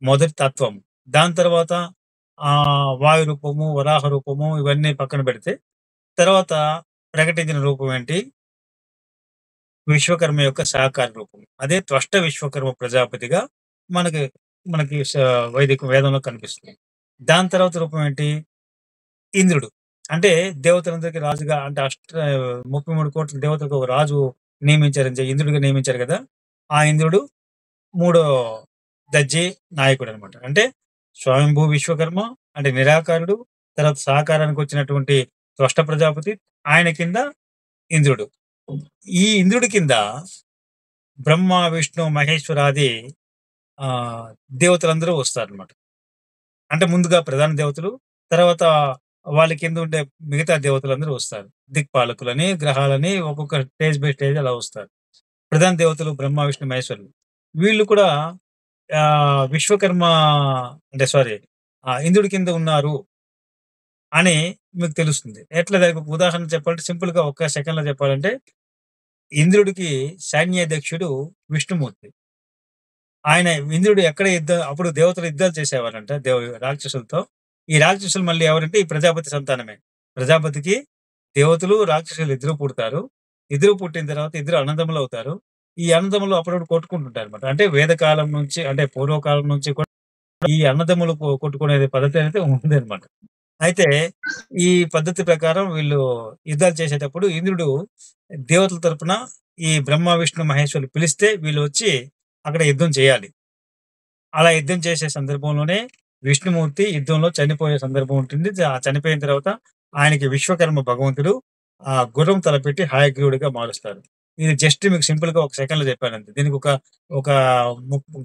మొదటి తత్వం. దాని తర్వాత వాయు రూపము, వరాహ రూపము ఇవన్నీ పక్కన పెడితే తర్వాత ప్రకటించిన రూపం ఏంటి? విశ్వకర్మ యొక్క సాకార రూపం. అదే త్వష్ట విశ్వకర్మ ప్రజాపతిగా మనకి మనకి వైదిక వేదంలో కనిపిస్తుంది. దాని తర్వాత రూపం ఏంటి? ఇంద్రుడు. అంటే దేవతలందరికీ రాజుగా అంటే 33,00,00,000 దేవతలకు ఒక రాజు ఇంద్రుడిగా నియమించారు కదా! ఆ ఇంద్రుడు మూడో దజ్జి నాయకుడనమాట. అంటే స్వయంభూ విశ్వకర్మ అంటే నిరాకారుడు. తర్వాత సాకారానికి వచ్చినటువంటి త్వష్ట ప్రజాపతి. ఆయన కింద ఇంద్రుడు. ఈ ఇంద్రుడి కింద బ్రహ్మ, విష్ణు, మహేశ్వరాది దేవతలందరూ వస్తారనమాట. అంటే ముందుగా ప్రధాన దేవతలు, తర్వాత వాళ్ళ కింద ఉండే మిగతా దేవతలందరూ వస్తారు. దిక్పాలకులని, గ్రహాలని ఒక్కొక్క స్టేజ్ బై స్టేజ్ అలా వస్తారు. ప్రధాన దేవతలు బ్రహ్మ, విష్ణు, మహేశ్వరులు. వీళ్ళు కూడా విశ్వకర్మ అంటే సారీ ఇంద్రుడి కింద ఉన్నారు అని మీకు తెలుస్తుంది. ఎట్లా దానికి ఒక ఉదాహరణ చెప్పాలంటే సింపుల్‌గా ఒక్క సెకన్‌లో చెప్పాలంటే ఇంద్రుడికి సైన్యాధ్యక్షుడు విష్ణుమూర్తి. ఇంద్రుడు ఎక్కడ అప్పుడు దేవతలు యుద్ధాలు చేసేవారంట రాక్షసులతో. ఈ రాక్షసులు మళ్ళీ ఎవరంటే ఈ ప్రజాపతి సంతానమే. ప్రజాపతికి దేవతలు, రాక్షసులు ఇద్దరు పుడతారు. ఇద్దరు పుట్టిన తర్వాత ఇద్దరు అన్నదమ్ములవుతారు. ఈ అన్నదమ్ములు అప్పుడప్పుడు కొట్టుకుంటుంటారన్నమాట. అంటే వేదకాలం నుంచి అంటే పూర్వకాలం నుంచి కూడా ఈ అన్నదమ్ములు కొట్టుకునే పద్ధతి అయితే ఉందన్నమాట. అయితే ఈ పద్ధతి ప్రకారం వీళ్ళు యుద్ధాలు చేసేటప్పుడు ఇంద్రుడు దేవతల తరపున ఈ బ్రహ్మ, విష్ణు, మహేశ్వరులు పిలిస్తే వీళ్ళు వచ్చి అక్కడ యుద్ధం చేయాలి. అలా యుద్ధం చేసే సందర్భంలోనే విష్ణుమూర్తి యుద్ధంలో చనిపోయే సందర్భం ఉంటుంది. చనిపోయిన తర్వాత ఆయనకి విశ్వకర్మ భగవంతుడు గుర్రం తలపెట్టి హయగ్రీవుడిగా మారుస్తారు. ఇది జస్ట్ మీకు సింపుల్‌గా ఒక సెకన్‌లో చెప్పానంతే. దీనికి ఒక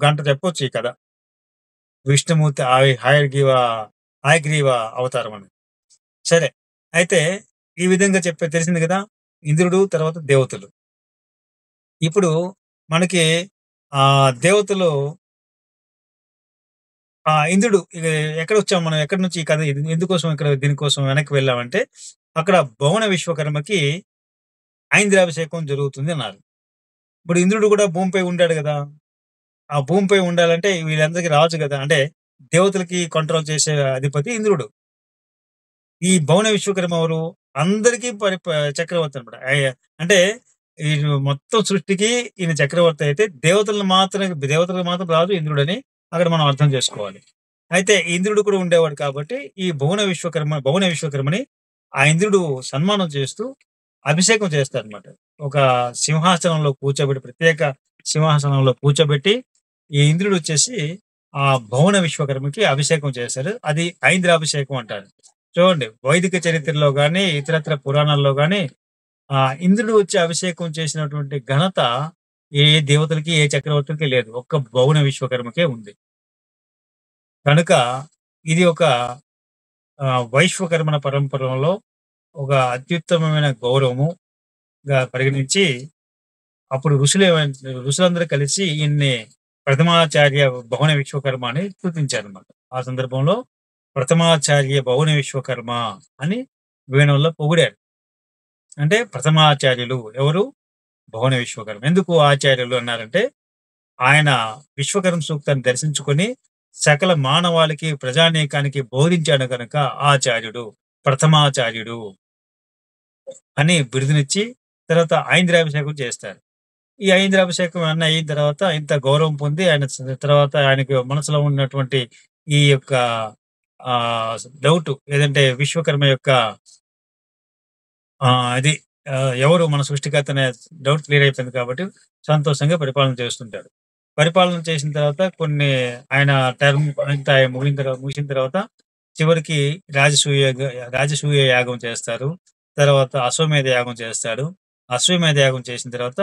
గంట చెప్పొచ్చు ఈ కథ. విష్ణుమూర్తి హయగ్రీవ అవతారం అని. సరే. అయితే ఈ విధంగా తెలిసింది కదా! ఇంద్రుడు తర్వాత దేవతలు. ఇప్పుడు మనకి దేవతలు ఇంద్రుడు ఎక్కడొచ్చాం మనం ఎక్కడి నుంచి ఈ కథ ఎందుకోసం దీనికోసం వెనక్కి వెళ్ళామంటే అక్కడ భువన విశ్వకర్మకి ఐంద్రాభిషేకం జరుగుతుంది అన్నారు. ఇప్పుడు ఇంద్రుడు కూడా భూమిపై ఉండాడు గదా! ఆ భూమిపై ఉండాలంటే వీళ్ళందరికీ రాజు గదా! అంటే దేవతలకి కంట్రోల్ చేసే అధిపతి ఇంద్రుడు. ఈ భువన విశ్వకర్మ ఎవరు? అందరికీ చక్రవర్తి అన్నమాట. అంటే ఈ మొత్తం సృష్టికి ఈయన చక్రవర్తి అయితే దేవతలకు మాత్రం రాజు ఇంద్రుడని అక్కడ మనం అర్థం చేసుకోవాలి. అయితే ఇంద్రుడు కూడా ఉండేవాడు కాబట్టి ఈ భువన విశ్వకర్మని ఆ ఇంద్రుడు సన్మానం చేస్తూ అభిషేకం చేస్తాడన్నమాట. ఒక ప్రత్యేక సింహాసనంలో కూర్చోబెట్టి ఈ ఇంద్రుడు వచ్చేసి ఆ భువన విశ్వకర్మకి అభిషేకం చేశారు. అది ఐంద్రాభిషేకం అంటారు. చూడండి వైదిక చరిత్రలో గాని, ఇతరత్ర పురాణాల్లో గాని ఇంద్రుడు వచ్చి అభిషేకం చేసినటువంటి ఘనత ఏ దేవతలకి, ఏ చక్రవర్తులకి లేదు. ఒక్క భువన విశ్వకర్మకే ఉంది. కనుక ఇది ఒక వైశ్వకర్మణ పరంపరలో ఒక అత్యుత్తమమైన గౌరవముగా పరిగణించి అప్పుడు ఋషులందరూ కలిసి ఈయన్ని ప్రథమాచార్య భువన విశ్వకర్మ అని స్తుతించారన్నమాట. ఆ సందర్భంలో ప్రథమాచార్య భువన విశ్వకర్మ అని వేణువుల్లో పొగిడారు. అంటే ప్రథమాచార్యులు ఎవరు? భువన విశ్వకర్మ. ఎందుకు ఆచార్యులు అన్నారంటే ఆయన విశ్వకర్మ సూక్తాన్ని దర్శించుకొని సకల మానవాళికి, ప్రజానీకానికి బోధించాడు గనక ఆచార్యుడు, ప్రథమాచార్యుడు అని బిరుదునిచ్చి తర్వాత ఐంద్రాభిషేకం చేస్తారు. ఈ ఐంద్రాభిషేకం అన్నీ అయిన తర్వాత ఇంత గౌరవం పొంది ఆయన తర్వాత ఆయనకి మనసులో ఉన్నటువంటి ఈ యొక్క డౌట్ ఏదంటే విశ్వకర్మ యొక్క అది ఎవరు మన సృష్టికర్త అనే డౌట్ క్లియర్ అయిపోయింది కాబట్టి సంతోషంగా పరిపాలన చేస్తుంటాడు. పరిపాలన చేసిన తర్వాత కొన్ని ఆయన టర్మ్ అంతా ముగిసిన తర్వాత చివరికి రాజసూయ యాగం చేస్తారు. తర్వాత అశ్వమేధ యాగం చేస్తాడు. అశ్వమేధ యాగం చేసిన తర్వాత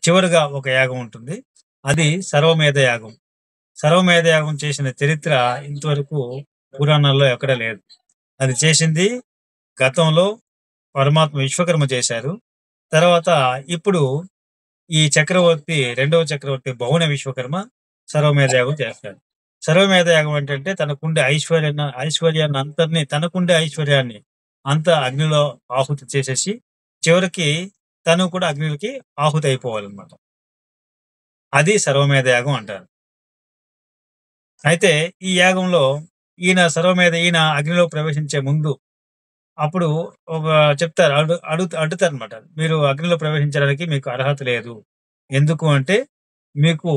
చివరిగా ఒక యాగం ఉంటుంది. అది సర్వమేధ యాగం. సర్వమేధ యాగం చేసిన చరిత్ర ఇంతవరకు పురాణాల్లో ఎక్కడ లేదు. అది చేసింది గతంలో పరమాత్మ విశ్వకర్మ చేశారు. తర్వాత ఇప్పుడు ఈ చక్రవర్తి రెండవ చక్రవర్తి భువన విశ్వకర్మ సర్వమేధ యాగం చేస్తాడు. సర్వమేధ యాగం ఏంటంటే తనకుండే ఐశ్వర్యాన్ని అంతర్ని తనకుండే ఐశ్వర్యాన్ని అంతా అగ్నిలో ఆహుతి చేసేసి చివరికి తను కూడా అగ్నికి ఆహుతి అయిపోవాలన్నమాట. అది సర్వమేధ యాగం అంటారు. అయితే ఈ యాగంలో ఈయన అగ్నిలో ప్రవేశించే ముందు అప్పుడు ఒక చెప్తారు. అడుగుతారనమాట. మీరు అగ్నిలో ప్రవేశించడానికి మీకు అర్హత లేదు. ఎందుకు అంటే మీకు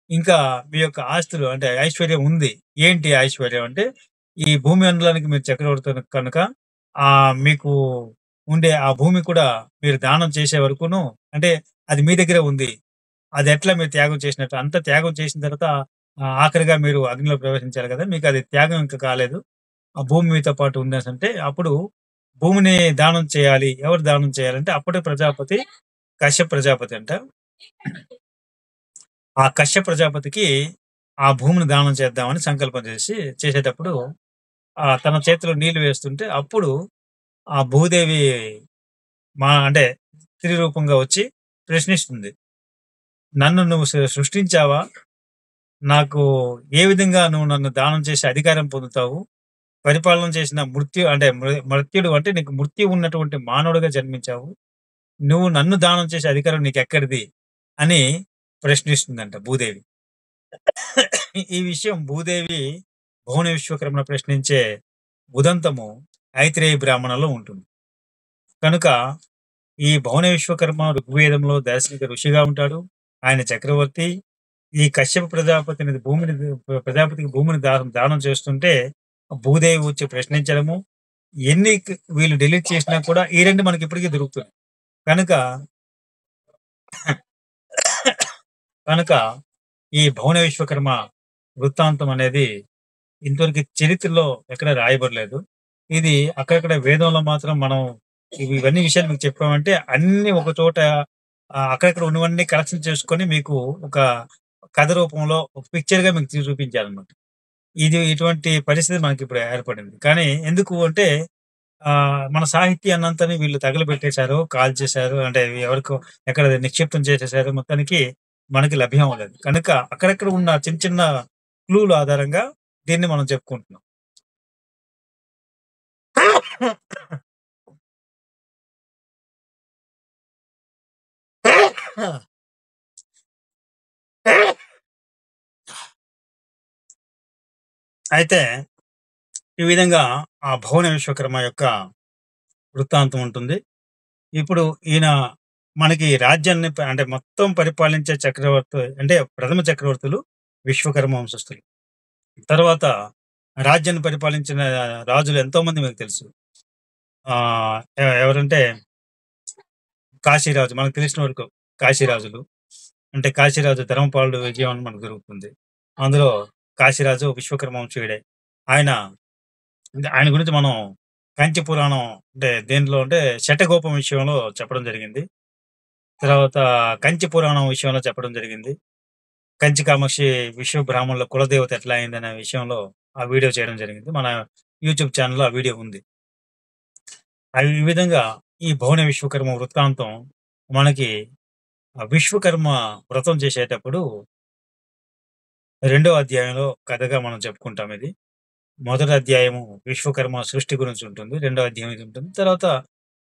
ఇంకా మీ యొక్క ఆస్తులు అంటే ఐశ్వర్యం ఉంది. ఏంటి ఐశ్వర్యం అంటే ఈ భూమి మండలానికి మీరు చక్రవర్తి కనుక మీకు ఉండే ఆ భూమి కూడా మీరు దానం చేసే వరకును అంటే అది మీ దగ్గరే ఉంది. అది ఎట్లా మీరు త్యాగం చేసినట్టు అంత త్యాగం చేసిన తర్వాత ఆఖరిగా మీరు అగ్నిలో ప్రవేశించారు కదా! మీకు అది త్యాగం ఇంకా కాలేదు. ఆ భూమి మీతో పాటు ఉందనంటే అప్పుడు భూమిని దానం చేయాలి. ఎవరు దానం చేయాలంటే అప్పటి ప్రజాపతి కశ్యప ప్రజాపతి అంట. ఆ కశ్యప ప్రజాపతికి ఆ భూమిని దానం చేద్దామని సంకల్పం చేసేటప్పుడు తన చేతిలో నీళ్లు వేస్తుంటే అప్పుడు ఆ భూదేవి అంటే స్త్రీ రూపంగా వచ్చి ప్రశ్నిస్తుంది. నన్ను నువ్వు సృష్టించావా? నాకు ఏ విధంగా నువ్వు నన్ను దానం చేసే అధికారం పొందుతావు? పరిపాలన చేసిన మృత్యుడు అంటే నీకు మృత్యు ఉన్నటువంటి మానవుడిగా జన్మించావు. నువ్వు నన్ను దానం చేసే అధికారం నీకెక్కడిది? అని ప్రశ్నిస్తుందంట భూదేవి. ఈ విషయం భూదేవి భువన విశ్వకర్మను ప్రశ్నించే ఉదంతము ఐత్రేయ బ్రాహ్మణంలో ఉంటుంది. కనుక ఈ భువన విశ్వకర్మ ఋగ్వేదంలో దార్శనిక ఋషిగా ఉంటాడు. ఆయన చక్రవర్తి. ఈ కశ్యప ప్రజాపతికి భూమిని దానం చేస్తుంటే భూదేవి వచ్చి ప్రశ్నించడము ఎన్ని వీళ్ళు డిలీట్ చేసినా కూడా ఈ రెండు మనకి ఇప్పటికీ దొరుకుతుంది. కనుక ఈ భువన విశ్వకర్మ వృత్తాంతం అనేది ఇంతవరకు చరిత్రలో ఎక్కడ రాయబడలేదు. ఇది అక్కడక్కడ వేదంలో మాత్రం మనం ఇవన్నీ విషయాలు మీకు చెప్పామంటే అన్ని ఒక చోట అక్కడక్కడ ఉన్నవన్నీ కలెక్షన్ చేసుకొని మీకు ఒక కథ రూపంలో ఒక పిక్చర్ గా మీకు చూపించాలన్నమాట. ఇటువంటి పరిస్థితి మనకి ఇప్పుడు ఏర్పడింది. కానీ ఎందుకు అంటే మన సాహిత్యాన్నంతని వీళ్ళు తగలబెట్టేశారు, కాల్చేశారు. అంటే ఎవరికో ఎక్కడ నిక్షిప్తం చేసేశారు. మొత్తానికి మనకి లభ్యం అవ్వలేదు. కనుక అక్కడక్కడ ఉన్న చిన్న చిన్న క్లూల ఆధారంగా దీన్ని మనం చెప్పుకుంటున్నాం. అయితే ఈ విధంగా ఆ భువన విశ్వకర్మ యొక్క వృత్తాంతం ఉంటుంది. ఇప్పుడు ఈయన మనకి రాజ్యాన్ని అంటే మొత్తం పరిపాలించే చక్రవర్తి అంటే ప్రథమ చక్రవర్తులు విశ్వకర్మ వంశస్థులు. తర్వాత రాజ్యాన్ని పరిపాలించిన రాజులు ఎంతో మంది మీకు తెలుసు. ఎవరంటే కాశీరాజు మనకు తెలిసిన వరకు కాశీరాజులు అంటే కాశీరాజు ధర్మపాలుడు విజయం మనకు దొరుకుతుంది. అందులో కాశీరాజు విశ్వకర్మ వంశీయుడే. ఆయన ఆయన గురించి మనం కంచి పురాణం అంటే దేంట్లో అంటే శఠగోపం విషయంలో చెప్పడం జరిగింది. తర్వాత కంచి పురాణం విషయంలో చెప్పడం జరిగింది. కంచి కామాక్షి విశ్వ బ్రాహ్మణుల కులదేవత ఎట్లా అయిందనే విషయంలో ఆ వీడియో చేయడం జరిగింది. మన యూట్యూబ్ ఛానెల్‌లో ఆ వీడియో ఉంది. ఈ విధంగా ఈ భువన విశ్వకర్మ వృత్తాంతం మనకి విశ్వకర్మ వ్రతం చేసేటప్పుడు రెండో అధ్యాయంలో కథగా మనం చెప్పుకుంటాం ఇది. మొదటి అధ్యాయము విశ్వకర్మ సృష్టి గురించి ఉంటుంది. రెండో అధ్యాయం ఇది ఉంటుంది. తర్వాత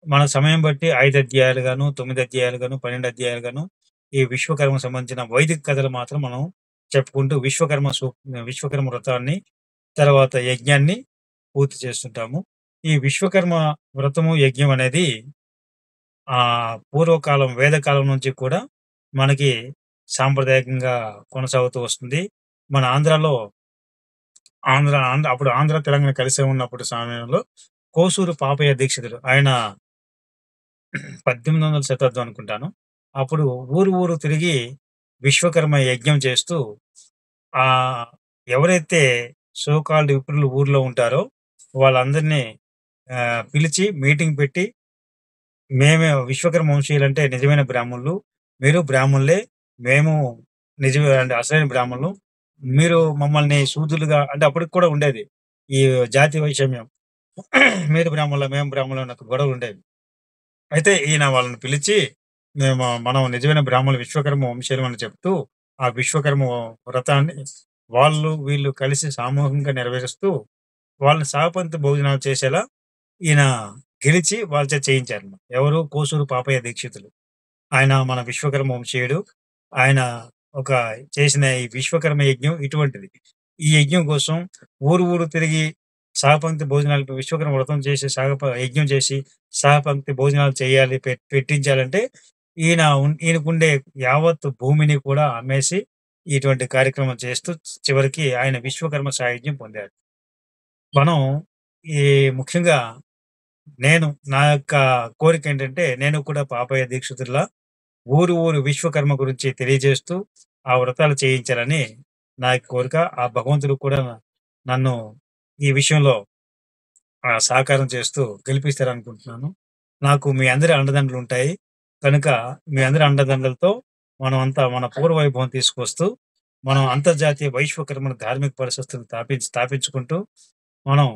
మన సమయం బట్టి 5 అధ్యాయాలుగాను, 9 అధ్యాయాలుగాను, 12 అధ్యాయాలుగాను ఈ విశ్వకర్మకు సంబంధించిన వైదిక కథలు మాత్రం మనం చెప్పుకుంటూ విశ్వకర్మ వ్రతాన్ని, తర్వాత యజ్ఞాన్ని పూర్తి చేస్తుంటాము. ఈ విశ్వకర్మ వ్రతము, యజ్ఞం అనేది పూర్వకాలం వేదకాలం నుంచి కూడా మనకి సాంప్రదాయకంగా కొనసాగుతూ వస్తుంది. మన ఆంధ్రాలో అప్పుడు ఆంధ్ర, తెలంగాణ కలిసే ఉన్నప్పుడు సమయంలో కోసూరు పాపయ్య దీక్షితుడు ఆయన 1800 శతాబ్దం అనుకుంటాను. అప్పుడు ఊరు తిరిగి విశ్వకర్మ యజ్ఞం చేస్తూ ఆహ్, ఎవరైతే సో కాల్డ్ విప్రులు ఊర్లో ఉంటారో వాళ్ళందరినీ పిలిచి మీటింగ్ పెట్టి, మేమే విశ్వకర్మ వంశీయులంటే నిజమైన బ్రాహ్మణులు. మీరు బ్రాహ్మణులే. మేము అంటే అసలైన బ్రాహ్మణులు. మీరు మమ్మల్ని శూద్రులుగా అంటే అప్పటికి కూడా ఉండేది. ఈ జాతి వైషమ్యం. మీరు బ్రాహ్మణులా? మేము బ్రాహ్మణులం అన్న గొడవలుండేవి. అయితే ఈయన వాళ్ళని పిలిచి, మనం నిజమైన బ్రాహ్మణులు విశ్వకర్మ వంశీయులం అని చెప్తూ, ఆ విశ్వకర్మ వ్రతాన్ని వీళ్ళు కలిసి సామూహికంగా నెరవేరుస్తూ, వాళ్ళని సహపంక్తి భోజనాలు చేసేలా ఈయన గెలిచి వాళ్ళ చేత చేయించారన్నమాట. ఎవరు? కోసూరు పాపయ్య దీక్షితులు. ఆయన మన విశ్వకర్మ వంశీయుడు. ఆయన ఒక చేసిన ఈ విశ్వకర్మ యజ్ఞం ఇటువంటిది. ఈ యజ్ఞం కోసం ఊరు తిరిగి సహపంక్తి భోజనాలు విశ్వకర్మ వ్రతం చేసి యజ్ఞం చేసి సహపంక్తి భోజనాలు చేయాలి, పెట్టించాలంటే ఈయనకుండే యావత్ భూమిని కూడా అమ్మేసి ఇటువంటి కార్యక్రమం చేస్తూ చివరికి ఆయన విశ్వకర్మ సాయుధ్యం పొందారు. మనం ఈ ముఖ్యంగా నా యొక్క కోరిక ఏంటంటే, నేను కూడా పాపయ్య దీక్షితుల్లా ఊరు విశ్వకర్మ గురించి తెలియజేస్తూ ఆ వ్రతాలు చేయించాలని నా యొక్క కోరిక. ఆ భగవంతుడు కూడా నన్ను ఈ విషయంలో సహకారం చేస్తూ గెలిపిస్తారనుకుంటున్నాను. నాకు మీ అందరి అండదండలుంటాయి. కనుక మీ అందరి అండదండలతో మనమంతా మన పూర్వ వైభవం తీసుకొస్తూ, మనం అంతర్జాతీయ వైశ్వకర్మను ధార్మిక పరిషత్తును స్థాపించుకుంటూ మనం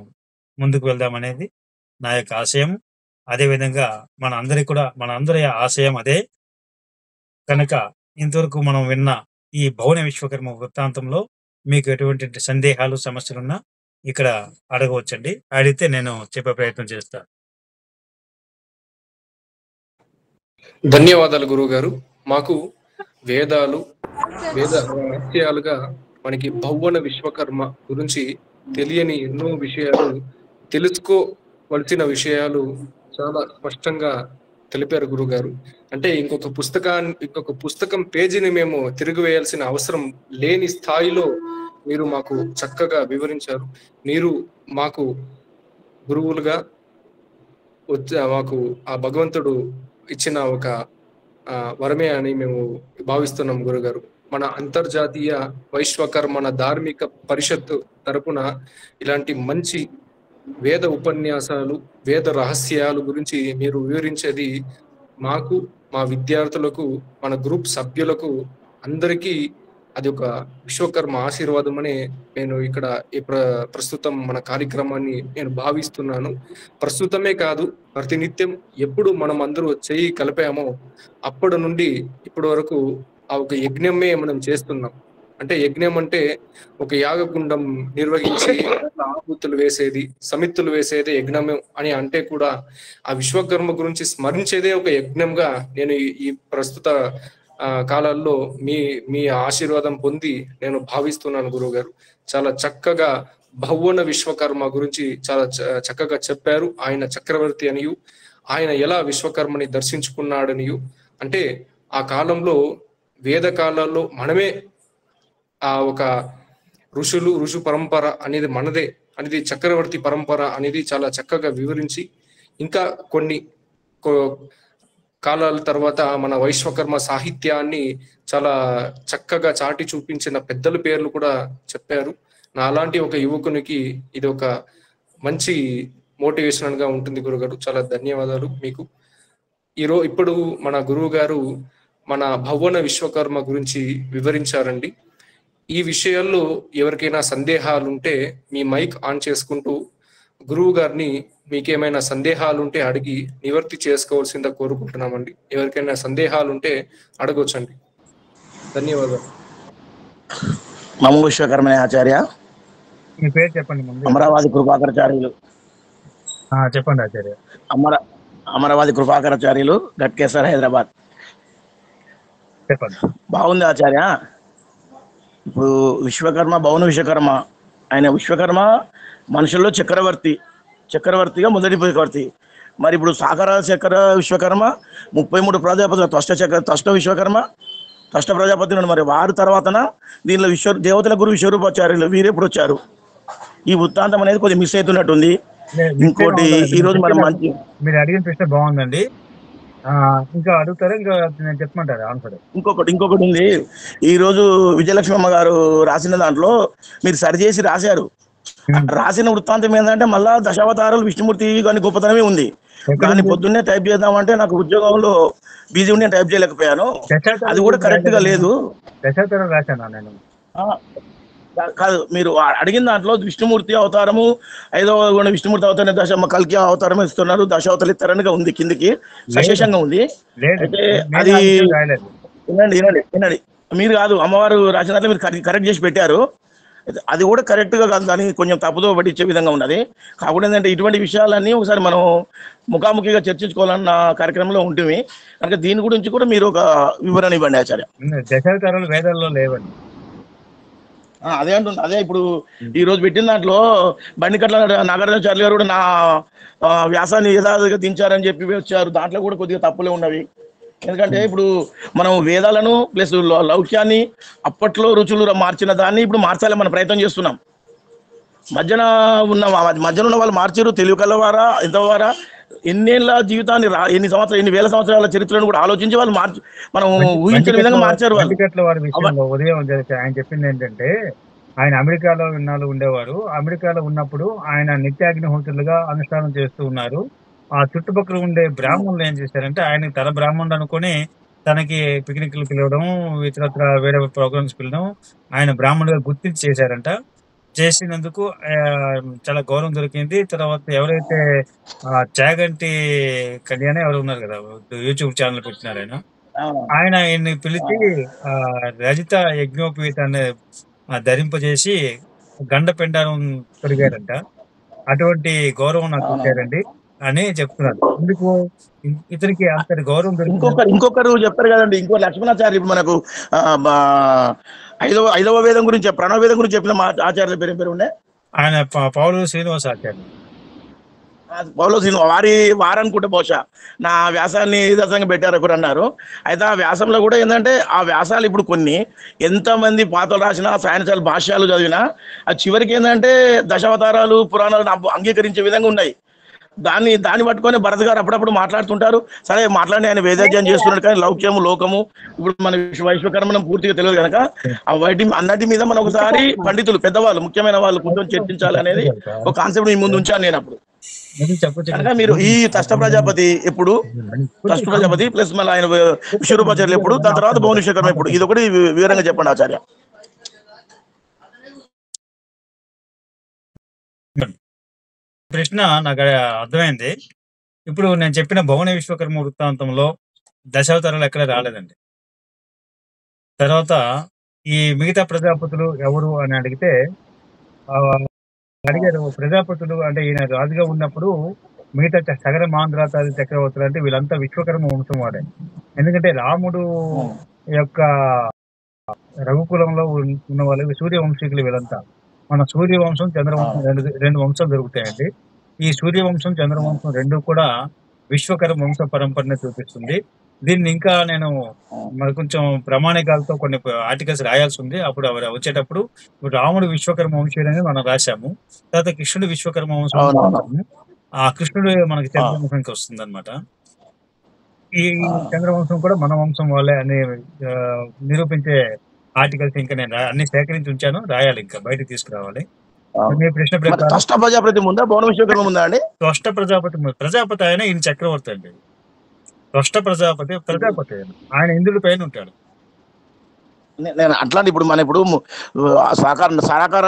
ముందుకు వెళ్దామనేది నా యొక్క ఆశయం. అదేవిధంగా మనందరి ఆశయం అదే. కనుక ఇంతవరకు మనం విన్న ఈ భువన విశ్వకర్మ వృత్తాంతంలో మీకు ఎటువంటి సందేహాలు, సమస్యలున్నా ఇక్కడ అడగవచ్చండి. అడిగితే నేను చెప్పే ప్రయత్నం చేస్తా. ధన్యవాదాలు గురువుగారు. మాకు వేద రహస్యాలుగా మనకి భువన విశ్వకర్మ గురించి తెలియని ఎన్నో విషయాలు, తెలుసుకోవలసిన విషయాలు చాలా స్పష్టంగా తెలిపారు గురుగారు. అంటే ఇంకొక పుస్తకం పేజీని మేము తిరిగివేయాల్సిన అవసరం లేని స్థాయిలో మీరు మాకు చక్కగా వివరించారు. మీరు మాకు గురువులుగా మాకు ఆ భగవంతుడు ఇచ్చిన ఒక వరమే అని మేము భావిస్తున్నాం గురుగారు. మన అంతర్జాతీయ వైశ్వకర్మణ ధార్మిక పరిషత్ తరపున ఇలాంటి మంచి వేద ఉపన్యాసాలు, వేద రహస్యాలు గురించి మీరు వివరించేది మాకు, మా విద్యార్థులకు, మన గ్రూప్ సభ్యులకు అందరికీ అది ఒక విశ్వకర్మ ఆశీర్వాదం అని నేను ఇక్కడ ప్రస్తుతం మన కార్యక్రమాన్ని నేను భావిస్తున్నాను. ప్రస్తుతమే కాదు, ప్రతినిత్యం ఎప్పుడు మనం అందరూ చెయ్యి కలిపామో అప్పటి నుండి ఇప్పటి వరకు ఆ ఒక యజ్ఞమే మనం చేస్తున్నాం. అంటే యజ్ఞం అంటే ఒక యాగగుండం నిర్వహించి ఆహుతులు వేసేది, సమిత్తులు వేసేది యజ్ఞం అని అంటే కూడా ఆ విశ్వకర్మ గురించి స్మరించేదే ఒక యజ్ఞంగా నేను ఈ ప్రస్తుత కాలాల్లో మీ ఆశీర్వాదం పొంది నేను భావిస్తున్నాను గురువుగారు. చాలా చక్కగా భువన విశ్వకర్మ గురించి చాలా చక్కగా చెప్పారు. ఆయన చక్రవర్తి అనియు, ఆయన ఎలా విశ్వకర్మని దర్శించుకున్నాడనియు, అంటే ఆ కాలంలో వేద కాలాల్లో మనమే ఆ ఒక ఋషు పరంపర అనేది మనదే అనేది, చక్రవర్తి పరంపర అనేది చాలా చక్కగా వివరించి, ఇంకా కొన్ని కాలాల తర్వాత మన వైశ్వకర్మ సాహిత్యాన్ని చాలా చక్కగా చాటి చూపించిన పెద్దల పేర్లు కూడా చెప్పారు. నా అలాంటి ఒక యువకునికి ఇది ఒక మంచి మోటివేషనల్‌గా ఉంటుంది గురుగారు. చాలా ధన్యవాదాలు మీకు. ఇప్పుడు మన గురువు గారు మన భువన విశ్వకర్మ గురించి వివరించారండి. ఈ విషయాల్లో ఎవరికైనా సందేహాలుంటే మీ మైక్ ఆన్ చేసుకుంటూ గురువు గారిని మీకేమైనా సందేహాలుంటే అడిగి నివర్తి చేసుకోవాల్సిందిగా కోరుకుంటున్నామండి. ఎవరికైనా సందేహాలుంటే అడగొచ్చండి. ధన్యవాదాలు. మమ విశ్వకర్మనే ఆచార్య, మీ పేరు చెప్పండి ముందు. అమరావతి కృపాకరాచార్యులు. చెప్పండి ఆచార్య. అమరావతి కృపాకరాచార్యులు, గట్కేసర్, హైదరాబాద్. చెప్పండి. బాగుంది ఆచార్య. ఇప్పుడు విశ్వకర్మ, భౌన విశ్వకర్మ, ఆయన విశ్వకర్మ మనుషుల్లో చక్రవర్తిగా మొదటి చక్రవర్తి. మరి ఇప్పుడు సాకర చక్ర విశ్వకర్మ, 33 ప్రజాపతులు, తష్ట విశ్వకర్మ, తష్ట ప్రజాపతి ఉన్నారు. మరి వారి తర్వాతన దీనిలో దేవతల గురు విశ్వరూపాచార్యులు వీరెప్పుడు వచ్చారు? ఈ వృత్తాంతం అనేది కొద్దిగా మిస్ అవుతున్నట్టుంది. ఇంకోటి ఈరోజు మనం మంచి మీరు అడిగిన ప్రశ్న బాగుందండి. ఇంకా అడుగుతారా? ఇంకా నేను చెప్పమంటారా ఆన్సర్? ఇంకొకటి ఉంది. ఈ రోజు విజయలక్ష్మమ్మ గారు రాసిన దాంట్లో మీరు సరిచేసి రాశారు. రాసిన వృత్తాంతం ఏంటంటే మళ్ళా దశావతారాలు విష్ణుమూర్తి కానీ గొప్పతనమే ఉంది. దాన్ని పొద్దున్నే టైప్ చేద్దామంటే నాకు ఉద్యోగంలో బిజీ ఉండి టైప్ చేయలేకపోయాను. అది కూడా కరెక్ట్ గా లేదు. దశావతారం రాశాను నేను. కాదు, మీరు అడిగిన దాంట్లో విష్ణుమూర్తి అవతారము, 5వ విష్ణుమూర్తి అవతారం, దశమ కల్కి అవతారం ఇస్తున్నారు, దశావతారాలు ఇస్తారనిగా ఉంది, కిందికి సశేషంగా ఉంది. అయితే అది వినండి, మీరు కాదు, అమ్మవారు రాసిన దాంట్లో మీరు కరెక్ట్ చేసి పెట్టారు. అది కూడా కరెక్ట్ గా కాదు, దాన్ని కొంచెం తప్పుదో పట్టించే విధంగా ఉన్నది. కాకుండా ఏంటంటే ఇటువంటి విషయాలన్నీ ఒకసారి మనం ముఖాముఖిగా చర్చించుకోవాలన్న కార్యక్రమంలో ఉంటుంది కనుక దీని గురించి కూడా మీరు ఒక వివరణ ఇవ్వండి ఆచార్య. దశావతారాలు వేదాల్లో లేవండి. అదే అంటుంది. అదే ఇప్పుడు ఈ రోజు పెట్టిన దాంట్లో బండికట్ల నాగార్జునాచార్య గారు కూడా నా వ్యాసాన్ని యథావిధిగా దించారని చెప్పి వచ్చారు. దాంట్లో కూడా కొద్దిగా తప్పులే ఉన్నవి. ఎందుకంటే ఇప్పుడు మనం వేదాలను ప్లస్ లౌక్యాన్ని అప్పట్లో రుచులు మార్చిన దాన్ని ఇప్పుడు మార్చాలని మనం ప్రయత్నం చేస్తున్నాం. మధ్యన ఉన్న వాళ్ళు మార్చారు. తెలుగు కలవారా ఎంతవారా ఎన్నేళ్ల జీవితాన్ని ఎన్ని వేల సంవత్సరాల చరిత్రను కూడా ఆలోచించి వాళ్ళు మనం ఊహించిన విధంగా మార్చారు. వాళ్ళు ఉదయం ఆయన చెప్పింది ఏంటంటే, ఆయన అమెరికాలో ఉండేవారు. అమెరికాలో ఉన్నప్పుడు ఆయన నిత్యాగ్నిహోత్రులుగా అనుష్ఠానం చేస్తూ ఉన్నారు. ఆ చుట్టుపక్కల ఉండే బ్రాహ్మణులు ఏం చేశారంటే, ఆయన తన బ్రాహ్మణుడు అనుకుని తనకి పిక్నిక్లు పిలవడం, ఇతరత్ర వేరే ప్రోగ్రామ్స్ పిలవడం, ఆయన బ్రాహ్మణుడిగా గుర్తించి చేశారంట. చేసినందుకు చాలా గౌరవం దొరికింది. తర్వాత ఎవరైతే చాగంటి కళ్యాణ్ ఎవరు ఉన్నారు కదా, యూట్యూబ్ ఛానల్ పెట్టినారు ఆయన ఆయన్ని పిలిచి రజిత యజ్ఞోపేతాన్ని ధరింపజేసి గండ పెండారం తొడిగారంట. అటువంటి గౌరవం నాకు ఇచ్చారండి అని చెప్తున్నారు. ఎందుకు ఇతనికి అంతటి గౌరవం దొరికింది. ఇంకొకరు చెప్తారు కదండి, ఇంకో లక్ష్మణాచార్య మనకు 5వ వేదం గురించి, ప్రణవ వేదం గురించి చెప్పిన ఆచార్యుల పేరు ఉండే ఆయన పౌలు శ్రీనివాస ఆచార్య. పౌలు వారనుకుంటే బహుశా నా వ్యాసాన్ని దశంగా పెట్టారు ఒకరు అన్నారు. అయితే ఆ వ్యాసంలో కూడా ఏంటంటే ఆ వ్యాసాలు ఇప్పుడు కొన్ని ఎంతమంది పాతలు రాసినా, సైన్సాలు భాష్యాలు చదివినా అది చివరికి ఏంటంటే దశావతారాలు పురాణాలు అంగీకరించే విధంగా ఉన్నాయి. దాన్ని పట్టుకొని భరత్ గారు అప్పుడప్పుడు మాట్లాడుతుంటారు. సరే మాట్లాడి ఆయన వేదాధ్యాయం చేస్తున్నాడు, కానీ లౌక్యము లోకము ఇప్పుడు మన విశ్వకర్మనం పూర్తిగా తెలియదు కనుక వాటి అన్నిటి మీద మనం ఒకసారి పండితులు పెద్దవాళ్ళు ముఖ్యమైన వాళ్ళు కూర్చొని చర్చించాలి అనేది ఒక కాన్సెప్ట్ మీ ముందు ఉంచాను నేను అప్పుడు. కనుక మీరు ఈ తష్ట ప్రజాపతి ఎప్పుడు, తష్ట ప్రజాపతి ప్లస్ మళ్ళీ ఆయన విశ్వరూపాచార్యులు ఎప్పుడు, దాని తర్వాత భువన విశ్వకర్మ ఎప్పుడు, ఇది ఒకటి వివరంగా చెప్పండి ఆచార్య. ప్రశ్న నాకు అర్థమైంది. ఇప్పుడు నేను చెప్పిన భువన విశ్వకర్మ వృత్తాంతంలో దశావతారాలు ఎక్కడ రాలేదండి. తర్వాత ఈ మిగతా ప్రజాపతులు ఎవరు అని అడిగితే అడిగారు. ప్రజాపతులు అంటే ఈయన రాజుగా ఉన్నప్పుడు మిగతా సగర మాంద్రాతాది చక్రవర్తులు అంటే వీళ్ళంతా విశ్వకర్మ వంశం వాడే. ఎందుకంటే రాముడు యొక్క రఘుకులంలో ఉన్న వాళ్ళు సూర్యవంశీకులు వీళ్ళంతా. మన సూర్యవంశం, చంద్రవంశం రెండు వంశాలు దొరుకుతాయండి. ఈ సూర్యవంశం, చంద్రవంశం రెండు కూడా విశ్వకర్మ వంశ పరంపరని చూపిస్తుంది. దీన్ని ఇంకా నేను మరి కొంచెం ప్రామాణికాలతో కొన్ని ఆర్టికల్స్ రాయాల్సి ఉంది. అప్పుడు వచ్చేటప్పుడు రాముడు విశ్వకర్మ వంశీయుడు అనేది మనం రాశాము. తర్వాత కృష్ణుడు విశ్వకర్మ వంశం, ఆ కృష్ణుడు మనకి చంద్రవంశంకి వస్తుంది అనమాట. ఈ చంద్రవంశం కూడా మన వంశం వాళ్ళే అని నిరూపించే ఆర్టికల్స్ ఇంకా నేను అన్ని సేకరించి ఉంచాను, రాయాలి, ఇంకా బయటకు తీసుకురావాలి. మీ ప్రశ్న మరి ప్రకారం త్వష్ట ప్రజాపతి ముందా భువన విశ్వకర్మ ముందా అండి? త్వష్ట ప్రజాపతి ఆయన ఈయన చక్రవర్తి అండి. త్వష్ట ప్రజాపతి ఆయన. ఆయన ఇంద్రుడి పైన ఉంటాడు. నేను అట్లాంటి ఇప్పుడు మన ఇప్పుడు సాకార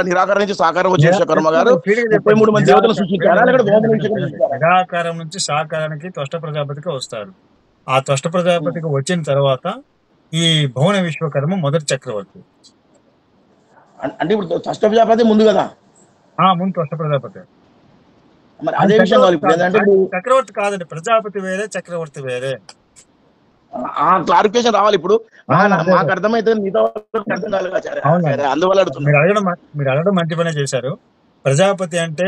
నిరాకారం నుంచి సాకారం వచ్చే విశ్వకర్మ గారు 33 మంది దేవతలు సృష్టించారా లేకపోతే భువన విశ్వకర్మ సృష్టించారా? నిరాకారం నుంచి సాకారానికి త్వష్ట ప్రజాపతికి వస్తారు. ఆ త్వష్ట ప్రజాపతికి వచ్చిన తర్వాత ఈ భువన విశ్వకర్మ మొదటి చక్రవర్తి. అంటే ఇప్పుడు త్వష్ట ప్రజాపతి ముందు కదా, ముందు త్వష్ట ప్రజాపతి. మరి అదే విషయం కాదు ఇప్పుడు ఏంటంటే చక్రవర్తి కాదండి, ప్రజాపతి వేరే చక్రవర్తి వేరే. ఆ క్లారిఫికేషన్ రావాలి ఇప్పుడు. మాకు అర్థమైతే మిగతా వాళ్ళకి అర్థం కాలేదు ఆచార్య. అందువల్ల అడుగుతున్నా. మీరు అడగడం మంచి పనే చేశారు. ప్రజాపతి అంటే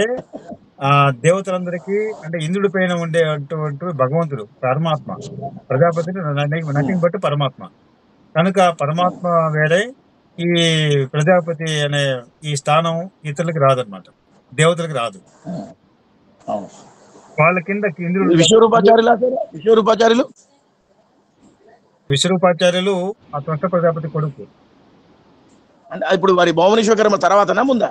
దేవతలందరికీ అంటే ఇంద్రుడి పైన ఉండేటువంటి భగవంతుడు పరమాత్మ. ప్రజాపతి నథింగ్ బట్ పరమాత్మ. కనుక పరమాత్మ వేరే, ఈ ప్రజాపతి అనే ఈ స్థానం ఇతరులకి రాదనమాట, దేవతలకు రాదు. వాళ్ళ కింద ఇంద్రుడు. విశ్వరూపాచార్యులు ఆ త్వష్ట ప్రజాపతి కొడుకు. అంటే ఇప్పుడు మరి భువనేశ్వరకర్మ తర్వాతనా ముందా?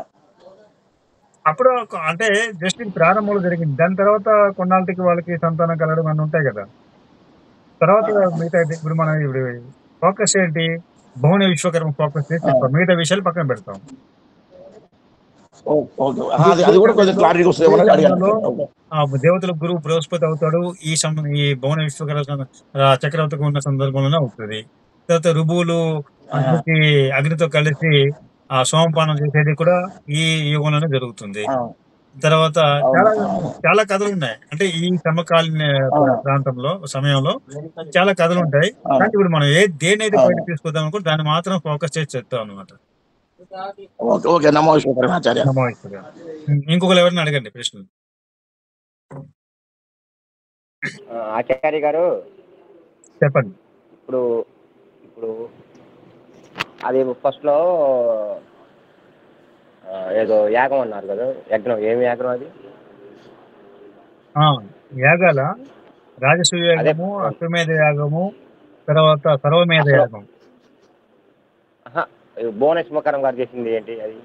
అప్పుడు అంటే జస్ట్ ప్రారంభంలో జరిగింది. దాని తర్వాత కొన్నాళ్ళకి వాళ్ళకి సంతానం కలగడం అని ఉంటాయి కదా. తర్వాత మిగతా ఇప్పుడు మనం ఇప్పుడు ఫోకస్ ఏంటి, భువన విశ్వకర్మ ఫోకస్ చేసి మిగతా విషయాలు పక్కన పెడతాం. దేవతల గురువు బృహస్పతి అవుతాడు. ఈ భువన విశ్వకర్మ చక్రవర్తికి ఉన్న సందర్భంలోనే అవుతుంది. తర్వాత రుభువులు అగ్నితో కలిసి ఆ సోమపానం చేసేది కూడా ఈ యుగంలోనే జరుగుతుంది. తర్వాత చాలా కథలు ఉన్నాయి. అంటే ఈ సమకాలీన సమయంలో చాలా కథలు ఉంటాయి. కానీ ఇప్పుడు మనం దేనైతే బయట తీసుకుందాం అనుకుంటే దాన్ని మాత్రం ఫోకస్ చేసి చెప్తాం అనమాట. ఇంకొకరు ఎవరిని అడగండి ప్రశ్నలు. ఆచార్య గారు చెప్పండి. ఇప్పుడు అది ఫస్ట్ లో ఏదో యాగం అన్నారు కదా, యజ్ఞం ఏమి యాగం అది? యాగాల రాజసూయ యాగము, అశ్వమేధ యాగము, తర్వాత సర్వమేధ యాగం. భువనేశ్వరకరం గారు చేసింది ఏంటి అది?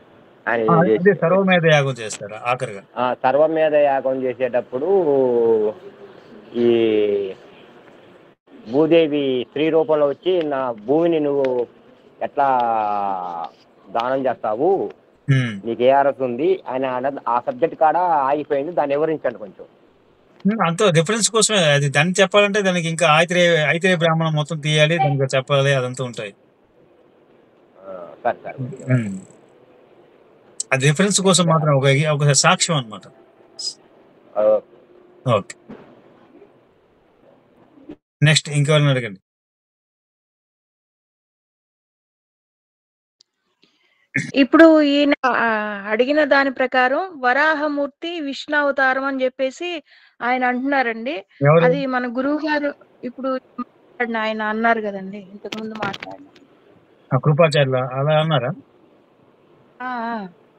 ఆయన సర్వమేధ యాగం చేస్తారు ఆఖరిగా. సర్వమేధ యాగం చేసేటప్పుడు ఈ భూదేవి స్త్రీ రూపంలో వచ్చి నా భూమిని నువ్వు ఎట్లా దానం చేస్తావు, నీకు ఏ అర్హత ఉంది అని ఆ సబ్జెక్ట్ కాడ ఆగిపోయింది. దాన్ని వివరించండి కొంచెం. అంత రిఫరెన్స్ కోసమే అది. దాన్ని చెప్పాలంటే దానికి ఇంకా ఐతిరేయ బ్రాహ్మణం మొత్తం తీయాలి, దానికి చెప్పాలి, అదంతా ఉంటాయి. అది రిఫరెన్స్ కోసం మాత్రం ఒక సాక్ష్యం అనమాట. ఓకే, నెక్స్ట్ ఇంకెవరిని అడగండి. ఇప్పుడు ఈయన అడిగిన దాని ప్రకారం వరాహమూర్తి విష్ణు అవతారం అని చెప్పేసి ఆయన అంటున్నారండి. అది మన గురువు గారు ఇప్పుడు ఆయన అన్నారు కదండి, ఇంతకు ముందు మాట్లాడిన కృపాచార్యుల అలా అన్నారా?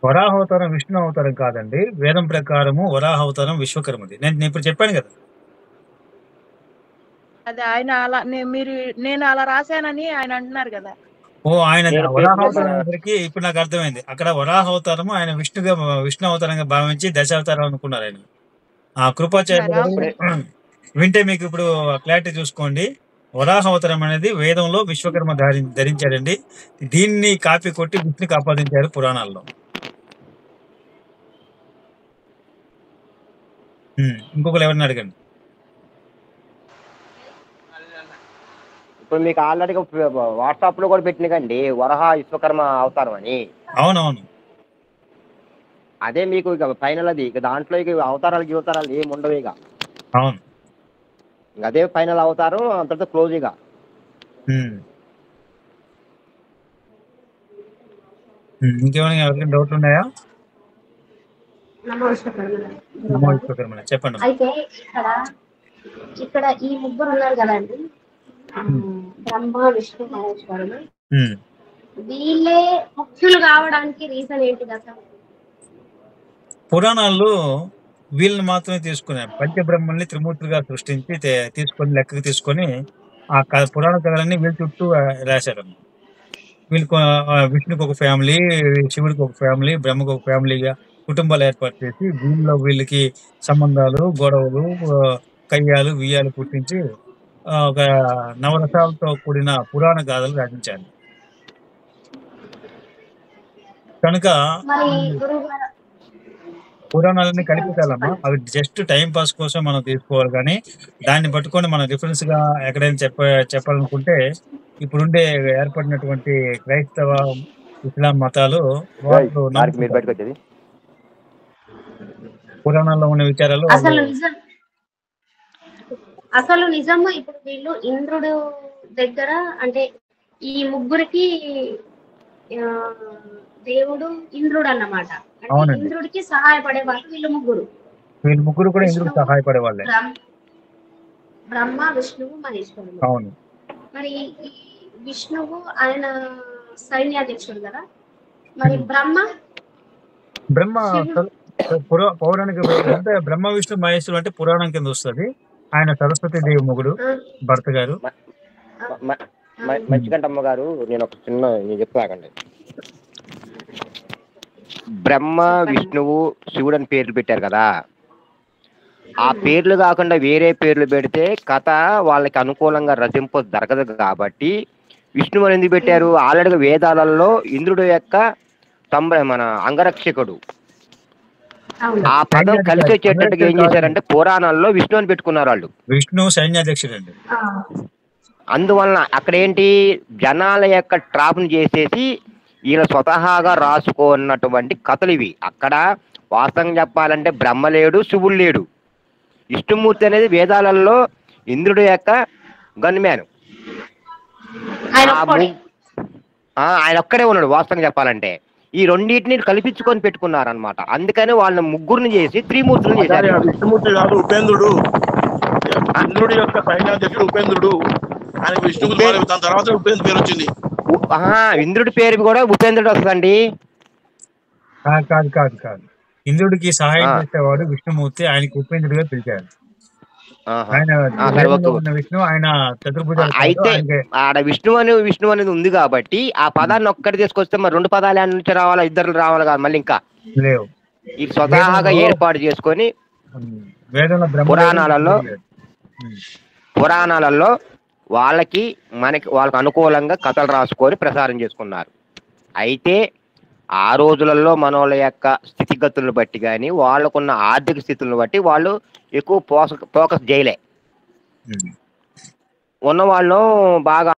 వరాహ అవతారం విష్ణు అవతారం కాదండి. వేదం ప్రకారము వరాహ అవతారం విశ్వకర్మది. నేను ఇప్పుడు చెప్పాను కదా. అది ఆయన అలా నేను అలా రాశానని ఆయన అంటున్నారు కదా. ఆయన వరాహ అవతారానికి ఇప్పుడు నాకు అర్థమైంది. అక్కడ వరాహ అవతారము ఆయన విష్ణు అవతారంగా భావించి దశావతారం అనుకున్నారు ఆయన. ఆ కృపాచార్య వింటే మీకు ఇప్పుడు క్లారిటీ చూసుకోండి. వరాహ అవతారం అనేది వేదంలో విశ్వకర్మ ధరించాడండి. దీన్ని కాపీ కొట్టి విష్ణుకి ఆపాదించారు పురాణాల్లో. ఇంకొకరు ఎవరిని అడగండి. ఇప్పుడు మీకు ఆల్రెడీ వాట్సాప్ లో కూడా పెట్టినకండి వరహ విశ్వకర్మ అవతారం అని. అవునవును, అదే మీకు ఇక ఫైనల్ అది. ఇక దాంట్లో ఇక అవతారాలు ఏమి ఉండవు ఇక. అవును, అదే ఫైనల్ అవతారం, అంతటితో క్లోజ్ ఇక. ఇంకేమైనా ఎవరికైనా డౌట్లు ఉన్నాయా? చెప్పండి. అయితే ఇక్కడ ఈ ముగ్గురు ఉన్నారు కదండి, బ్రహ్మ విష్ణు మహేశ్వరులు, వీళ్ళే ముఖ్యులు కావడానికి రీజన్ ఏంటి కదా? పురాణాల్లో వీళ్ళని మాత్రమే తీసుకున్నారు. పంచబ్రహ్మల్ని త్రిమూర్తులుగా సృష్టించి లెక్కకు తీసుకొని ఆ పురాణ కథలన్నీ వీళ్ళ చుట్టూ రాశారు. వీళ్ళకు విష్ణుకి ఒక ఫ్యామిలీ, శివుడికి ఒక ఫ్యామిలీ, బ్రహ్మకు ఒక ఫ్యామిలీగా కుటుంబాలు ఏర్పాటు చేసి వీళ్ళలో వీళ్ళకి సంబంధాలు, గొడవలు, కయ్యాలు, వియ్యాలు పుట్టించి ఒక నవరసాలతో కూడిన పురాణ గాథలు రచించారు. కనుక మరి ఈ గురువుగారు పురాణాలన్నీ చెప్పండి కల్పితాలమ్మా. చెప్పండి అవి జస్ట్ టైం పాస్ కోసం మనం తీసుకోవాలి కానీ దాన్ని పట్టుకొని మనం రిఫరెన్స్ గా ఎక్కడైనా చెప్పాలనుకుంటే ఇప్పుడుండే ఏర్పడినటువంటి క్రైస్తవ, ఇస్లాం మతాలు వాళ్ళు మీరు బయటకు నమ్ముకుంటారు వచ్చేది పురాణాల్లో ఉన్న విచారాలు వాళ్ళు. అసలు నిజము ఇప్పుడు వీళ్ళు ఇంద్రుడు దగ్గర అంటే ఈ ముగ్గురికి ఆ, దేవుడు ఇంద్రుడు అన్నమాట. అంటే అవునండి, ఇంద్రుడికి సహాయపడే వాళ్ళు వీళ్ళు ముగ్గురు. వీళ్ళు ముగ్గురు కూడా ఇంద్రుడికి విష్ణువు, సహాయపడే వాళ్ళే. బ్రహ్మ, విష్ణువు, మహేశ్వరుడు. అవును, మరి ఈ విష్ణువు ఆయన సైన్యాధ్యక్షుడు కదా. మరి బ్రహ్మ బ్రహ్మ శివుడు పౌరాణిక అంటే బ్రహ్మ విష్ణు మహేశ్వరుడు అంటే పురాణం కింద వస్తుంది. ఆయన సరస్వతి దేవి మొగుడు, ఆ, భర్త గారు. ఆ, ఆ, మంచిగంటమ్మ గారు, నేను ఒక చిన్న నేను చెప్తాకండి. బ్రహ్మ, చెప్పండి. విష్ణువు, శివుడు అని పేర్లు పెట్టారు కదా. ఆ పేర్లు కాకుండా వేరే పేర్లు పెడితే కథ వాళ్ళకి అనుకూలంగా రచింపు జరగదు కాబట్టి విష్ణువు అని ఎందుకు పెట్టారు? ఆల్రెడీ వేదాలలో ఇంద్రుడు యొక్క మన అంగరక్షకుడు. అవును. ఆ పదం కలిసి వచ్చేటట్టుగా ఏం చేశారంటే పురాణాల్లో విష్ణు అని పెట్టుకున్నారు వాళ్ళు. విష్ణు సైన్యాధ్యక్షుడు అండి. ఆ, అందువలన అక్కడ ఏంటి, జనాల యొక్క ట్రాప్ను చేసేసి ఈయన స్వతహాగా రాసుకున్నటువంటి కథలు ఇవి. అక్కడ వాస్తవంగా చెప్పాలంటే బ్రహ్మ లేడు, శివుడు లేడు. విష్ణుమూర్తి అనేది వేదాలలో ఇంద్రుడు యొక్క గన్మ్యాన్. ఆయన ఒక్కడే. ఆయన ఒక్కడే ఉన్నాడు వాస్తవంగా చెప్పాలంటే. ఈ రెండింటిని కల్పించుకొని పెట్టుకున్నారనమాట. అందుకని వాళ్ళ ముగ్గురిని చేసి త్రిమూర్తులను చేశారు. విష్ణుమూర్తి కాదు, ఉపేంద్రుడు. ఇంద్రుడి యొక్క సైన్యాధ్యక్షుడు ఉపేంద్రుడు. ఆయన విష్ణువు దాని తర్వాత ఉపేంద్ర పేరు వచ్చింది. ఇంద్రుడి పేరు కూడా ఉపేంద్రుడు వస్తుందండి. కాదు కాదు కాదు, ఇంద్రుడికి సహాయం చేసేవాడు విష్ణుమూర్తి, ఆయనకి ఉపేంద్రుడిగా పిలిచారు. ఆయన ఉన్న విష్ణు, ఆయన చతుర్భుజాలు. అయితే ఆడ విష్ణు అనేది ఉంది కాబట్టి ఆ పదాన్ని ఒక్కటి తీసుకొస్తే మరి రెండు పదాలు నుంచి రావాలా, ఇద్దరు రావాలి కదా మళ్ళీ ఇంకా లేవు. ఈ స్వతహాగా ఏర్పాటు చేసుకొని పురాణాలలో వాళ్ళకి వాళ్ళకి అనుకూలంగా కథలు రాసుకొని ప్రసారం చేసుకున్నారు. అయితే ఆ రోజులలో మనోళ్ళ యొక్క స్థితిగతులను బట్టి కానీ వాళ్ళకున్న ఆర్థిక స్థితులను బట్టి వాళ్ళు ఎక్కువ ఫోకస్ చేయలే. ఉన్నవాళ్ళు బాగా